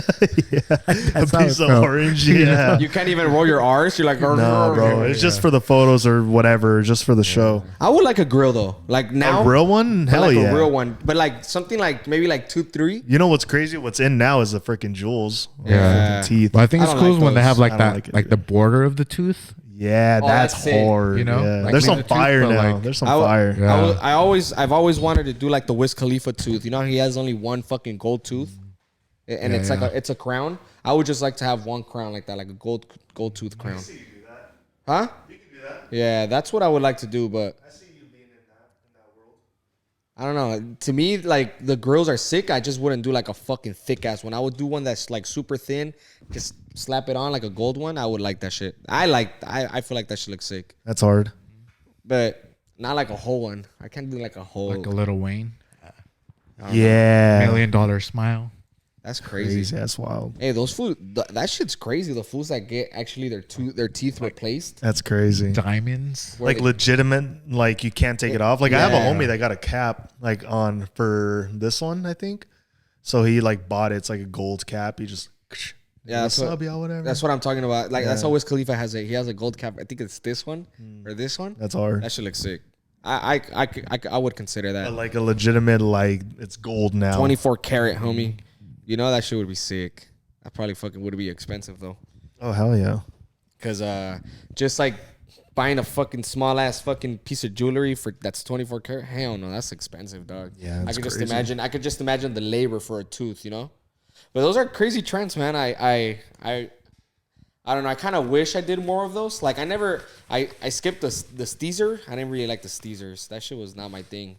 A piece of orange. Yeah, you can't even roll your R's. You're like, no, bro. It's just for the photos or whatever, just for the show. I would like a grill though, like now. A real one, hell yeah, a real one, but like something like maybe like 2-3. You know what's crazy? What's in now is the freaking jewels. Yeah, the teeth. But I think it's cool when they have like that, like the border of the tooth. Yeah, that's hard. You know, yeah. There's some fire now. There's some fire. Yeah. I've always wanted to do like the Wiz Khalifa tooth. You know, he has only one fucking gold tooth, and it's like it's a crown. I would just like to have one crown like that, like a gold tooth crown. I see you do that. Huh? You can do that. Yeah, that's what I would like to do, but I see you being in that world. I don't know. To me, like the grills are sick. I just wouldn't do like a fucking thick ass one. I would do one that's like super thin, just slap it on like a gold one. I would like that shit. I feel like that shit looks sick. That's hard. But not like a whole one. I can't do like a whole. Like a Lil Wayne. Yeah. $1 million smile. That's crazy. That's wild. Hey, those fools, that shit's crazy. The fools that get actually their teeth replaced. That's crazy. Diamonds. Like legitimate, like you can't take it off. Like I have a homie that got a cap like on for this one, I think. So he like bought it. It's like a gold cap. He just that's whatever. That's what I'm talking about. Like that's always Khalifa has he has a gold cap. I think it's this one or this one. That's hard. That should look sick. I would consider that. But like a legitimate, like it's gold now. 24 karat, homie. You know that shit would be sick. That probably fucking would be expensive though. Oh hell yeah. Cause just like buying a fucking small ass fucking piece of jewelry for that's 24 karat. Hell no, that's expensive, dog. Yeah, I could just imagine the labor for a tooth, you know. But those are crazy trends, man. I don't know. I kind of wish I did more of those. Like I skipped the Steezer. I didn't really like the Steezers. That shit was not my thing.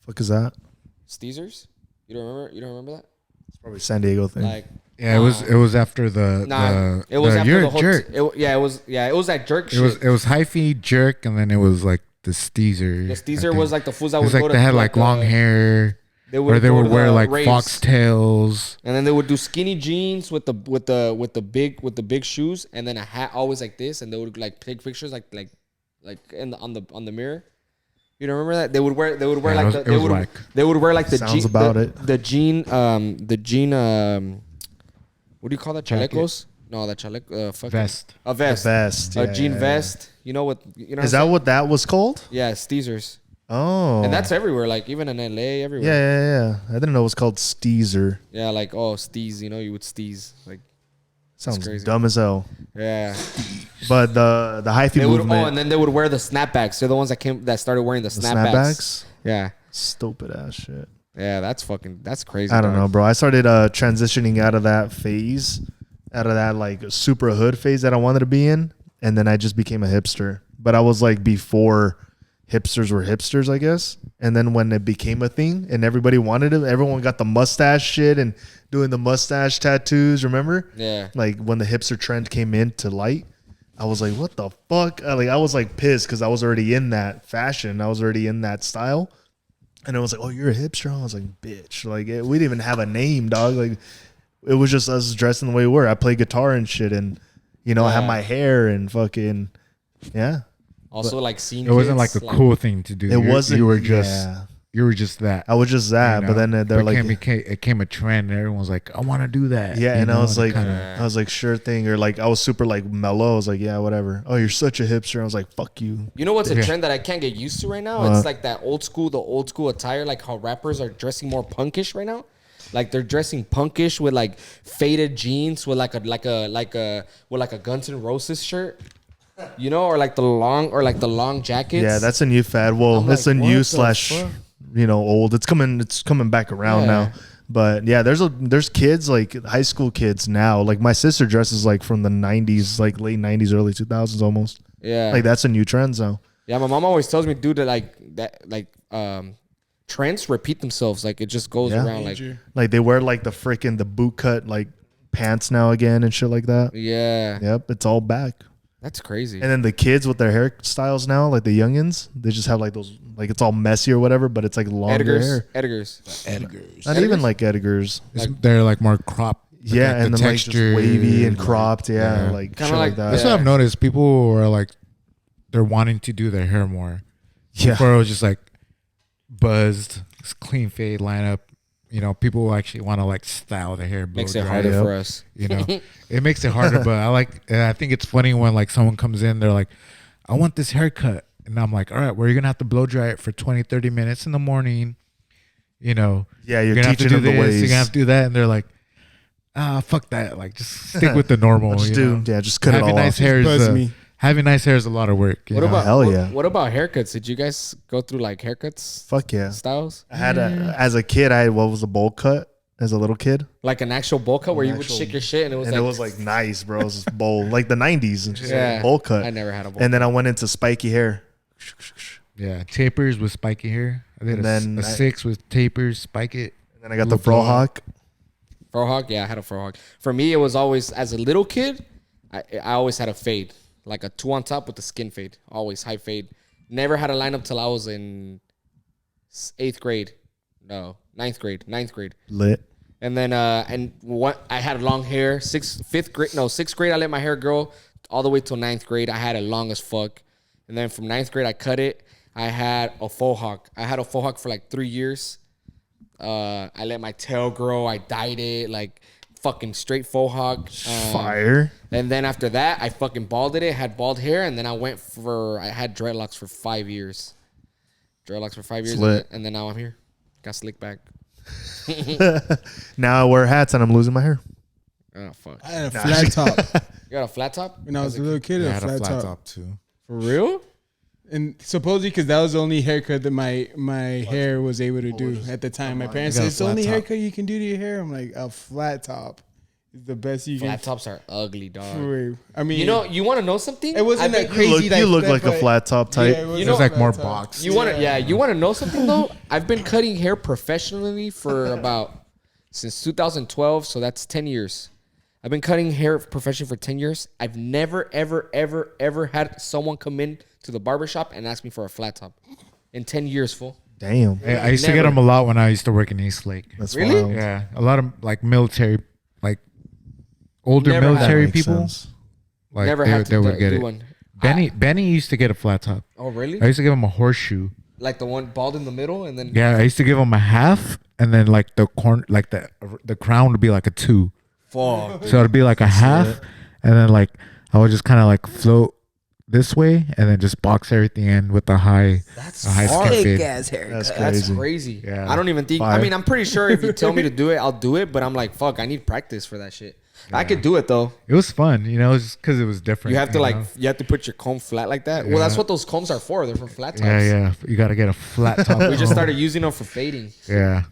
Fuck is that? Steezers? You don't remember that? It's probably San Diego thing. Like yeah, it was after the it was after the whole jerk. It was that jerk shit. It was hyphy jerk, and then it was like the Steezer. The Steezer was like the fools that would go to. They had like long hair. They would wear like raves. Foxtails, and then they would do skinny jeans with the big shoes, and then a hat always like this, and they would like take pictures like on the mirror. You don't remember that? They would wear they would wear like the Sounds jean about the jean what do you call that? Chalecos? No, that chaleco vest. A vest. A vest. A jean vest. You know what? You know. Is that what that was called? Yeah, Steezers. Oh. And that's everywhere, like even in LA, everywhere. Yeah. I didn't know it was called Steezer. Yeah, like steez, you know, you would steez. Like sounds crazy. Dumb as hell. Yeah. But the hyphy movement. And then they would wear the snapbacks. They're the ones that started wearing the snapbacks. Yeah. Stupid ass shit. Yeah, that's crazy. I don't know, bro. I started transitioning out of that phase, out of that like super hood phase that I wanted to be in, and then I just became a hipster. But I was like before hipsters were hipsters, I guess. And then when it became a thing and everybody wanted it, everyone got the mustache shit and doing the mustache tattoos, remember? Yeah. Like when the hipster trend came into light, I was like, what the fuck? I was like pissed because I was already in that fashion. I was already in that style. And it was like, oh, you're a hipster? I was like, bitch. Like we didn't even have a name, dog. Like it was just us dressing the way we were. I play guitar and shit and, you know, I have my hair and fucking, yeah. Also, like seeing It wasn't kids, like a cool thing to do. It wasn't. You were just. Yeah. You were just that. I was just that, you but know? then they're like, it came a trend, and everyone was like, "I want to do that." yeah, you and know? I was like, kinda, sure thing, or like I was super like mellow. I was like, yeah, whatever. Oh, you're such a hipster. I was like, fuck you. You know what's a Yeah. trend that I can't get used to right now? It's like that the old school attire, like how rappers are dressing more punkish right now. Like they're dressing punkish with like faded jeans with like a Guns N' Roses shirt. You know, or like the long jackets. Yeah, that's a new fad. Well, I'm it's like, a what new the slash, fuck? old. It's coming back around Yeah. now. But yeah, there's kids like high school kids now. Like my sister dresses like from the 90s, like late 90s, early 2000s almost. Yeah. Like that's a new trend now. Yeah, my mom always tells me, dude, that trends repeat themselves. Like it just goes Yeah. around. Like Like they wear like the boot cut like pants now again and shit like that. yeah, Yep, it's all back. that's crazy. And then the kids with their hairstyles now, like the youngins, they just have like those, like it's all messy or whatever, but it's like longer hair. Edgar's. Not even like Edgar's. they're like more crop. Yeah, like and the then like just wavy and cropped. Yeah, yeah. like Kinda shit like like- that. That's what I've noticed. People are like, they're wanting to do their hair more. Yeah. Before it was just like buzzed, clean fade lineup. You know, people actually want to like style their hair. Makes blow it dry. harder Yep. for us. You know, it makes it harder. But I think it's funny when like someone comes in, they're like, I want this haircut. And I'm like, all right, well, you're going to have to blow dry it for 20, 30 minutes in the morning. You know, Yeah, you're going to have to teaching do them the this, ways. you're going to have to do that. And they're like, fuck that. Like, just stick with the normal. Just you know? just cut it Having all nice off. hair Buzz is me. having nice hair is a lot of work. you What know? about Hell yeah. What about haircuts? Did you guys go through like haircuts Fuck yeah. styles? I had as a kid, I had what was a bowl cut as a little kid. Like an actual bowl cut where you would actual- shake your shit and it was And like it was like nice, bro. It was just bowl, like the 90s and just Yeah. bowl cut. I never had a bowl. And then I went into spiky hair. Yeah, tapers with spiky hair. I did And then a 6 with tapers, spike it. And then I got the Little blow frohawk. Frohawk, yeah, I had a frohawk. For me, it was always as a little kid, I always had a fade, like a 2 on top with the skin fade, always high fade. Never had a lineup till I was in 8th grade, no, 9th grade. Lit. And then and what I had long hair. 6th grade I let my hair grow all the way till 9th grade. I had it long as fuck. And then from 9th grade I cut it. I had a faux hawk. I had a faux hawk for like 3 years. I let my tail grow. I dyed it like fucking straight faux hawk. Fire. And then after that I fucking balded it. Had bald hair. And then I had dreadlocks for 5 years. Lit. And then now I'm here. Got slick back. Now I wear hats and I'm losing my hair. Oh fuck. I had a flat top You got a flat top? when I was a little kid. Yeah, I A had flat, a flat top. top too. For real? And supposedly because that was the only haircut that my hair was able to do at the time. My parents You got said a it's the flat only top. haircut you can do to your hair. I'm like, a flat top is the best you Flat can. tops are ugly, dog. For- I mean, You know, you want to know something? it wasn't I've that been- crazy. You look like a but- flat top type. Yeah, it was You a know- It's like flat more top. box. You want to, you want to know something though? I've been cutting hair professionally for since 2012, so that's 10 years. I've been cutting hair professionally for 10 years. I've never, ever, ever, ever had someone come in to the barbershop and ask me for a flat top. In 10 years, fool. Damn. Hey, I used to get Never. them a lot when I used to work in East Lake. That's Really? wild. Yeah, a lot of like military, like older Never had- military That makes people. sense. Like Never they, had they to would get do it. one. Benny used to get a flat top. Oh, really? I used to give him a horseshoe. Like the one bald in the middle and then... Yeah, I used to give him a half, and then like the corn, like the crown would be like a 2. Fuck. So it'd be like a half, and then like I would just kind of like float this way, and then just box everything in with a high skin fade. ass haircut. That's That's crazy. crazy. Yeah. I don't even think... Fire. I mean, I'm pretty sure if you tell me to do it, I'll do it. But I'm like, fuck, I need practice for that shit. I could do it, though. It was fun, you know, just because it was different. You have to like, know? you have to put your comb flat like that. Well, that's Yeah. what those combs are for. They're for flat tops. Yeah. You got to get a flat top. We just started using them for fading. Yeah.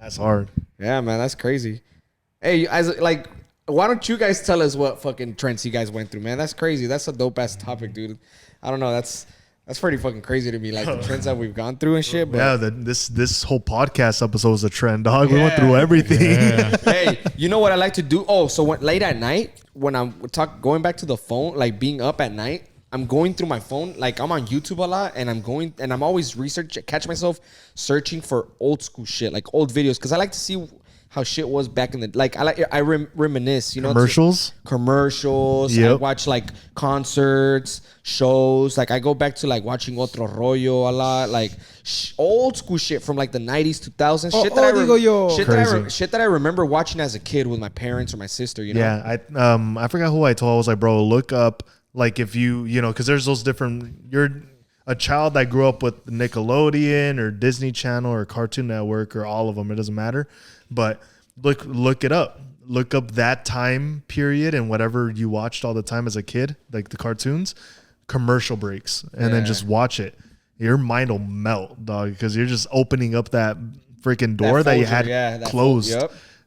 That's hard. Yeah, man, that's crazy. Hey, as like, why don't you guys tell us what fucking trends you guys went through, man? That's crazy. That's a dope ass topic, dude. I don't know. That's pretty fucking crazy to me, like the trends that we've gone through and shit. But Yeah, this whole podcast episode was a trend, dog. We went through everything. hey, you know what I like to do? Oh, so late at night when I'm going back to the phone, like being up at night, I'm going through my phone. Like I'm on YouTube a lot, and I'm always catch myself searching for old school shit, like old videos, because I like to see how shit was back in the like. I reminisce, you know, commercials. Yep. I watch like concerts, shows. Like I go back to like watching Otro Rollo a lot, like old school shit from like the 90s, 2000s. Shit that I remember watching as a kid with my parents or my sister. You know? Yeah, I forgot who I told. I was like, bro, look up like if you know, because there's those different. You're a child that grew up with Nickelodeon or Disney Channel or Cartoon Network or all of them. It doesn't matter. But look it up. Look up that time period and whatever you watched all the time as a kid, like the cartoons, commercial breaks, and then just watch it. Your mind will melt, dog, because you're just opening up that freaking door that you had closed.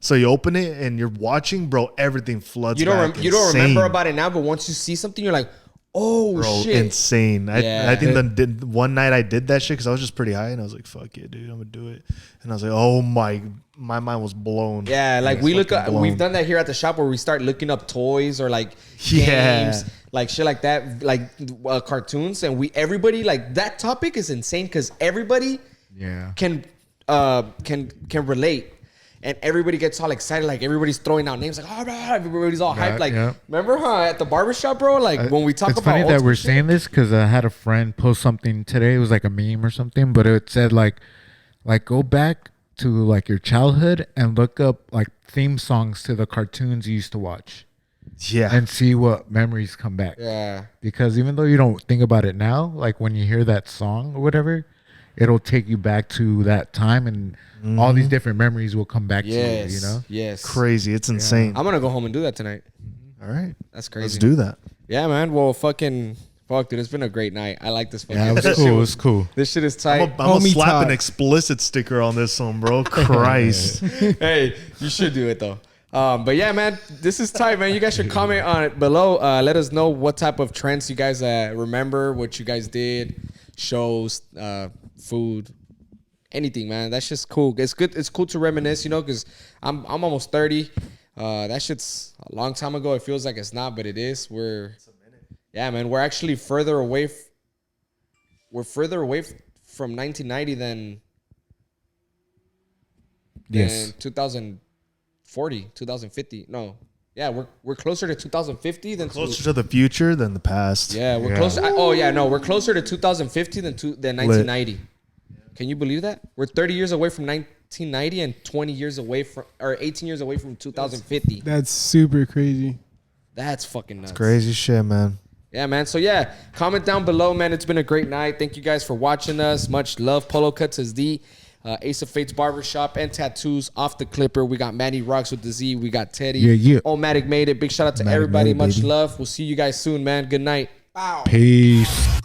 So you open it and you're watching, bro. Everything floods. You don't remember about it now, but once you see something, you're like, oh, bro, shit. Insane. I think one night I did that shit because I was just pretty high and I was like, fuck it, dude, I'm gonna do it. And I was like, oh my mind was blown. Yeah, like we've done that here at the shop where we start looking up toys or like games, like shit like that, like cartoons, and everybody like that topic is insane because everybody can relate. And everybody gets all excited, like everybody's throwing out names, like oh, bro, everybody's all hyped. Like, remember at the barbershop, bro? Like when we talk about. It's funny that we're saying this because I had a friend post something today. It was like a meme or something, but it said like go back to like your childhood and look up like theme songs to the cartoons you used to watch. Yeah. And see what memories come back. Yeah. Because even though you don't think about it now, like when you hear that song or whatever, it'll take you back to that time and all these different memories will come back to you, you know? Yes. Crazy. It's insane. I'm going to go home and do that tonight. All right. That's crazy. Let's do that. Yeah, man. Well, fuck, dude. It's been a great night. I like this fucking it was cool. It was cool. This shit is tight. I'm going to slap an explicit sticker on this one, bro. Christ. Hey, you should do it, though. But yeah, man, this is tight, man. You guys should comment on it below. Let us know what type of trends you guys remember, what you guys did, shows, food, anything, man. That's just cool. It's good. It's cool to reminisce, you know, because I'm almost 30. That shit's a long time ago. It feels like it's not, but it is. Yeah, man. We're actually further away. We're further away from 1990 than 2040, 2050. No. Yeah, we're closer to 2050 than closer to the future than the past. Yeah, we're closer. We're closer to 2050 than 1990. Can you believe that? We're 30 years away from 1990 and 20 years away from, or 18 years away from 2050. That's super crazy. That's fucking nuts. It's crazy shit, man. Yeah, man. So yeah, comment down below, man. It's been a great night. Thank you guys for watching us. Much love. Polo Cuts is the Ace of Fates Barbershop and Tattoos off the Clipper. We got Manny Rocks with the Z. We got Teddy. Yeah. Omatic made it. Big shout out to everybody. Much love. We'll see you guys soon, man. Good night. Peace.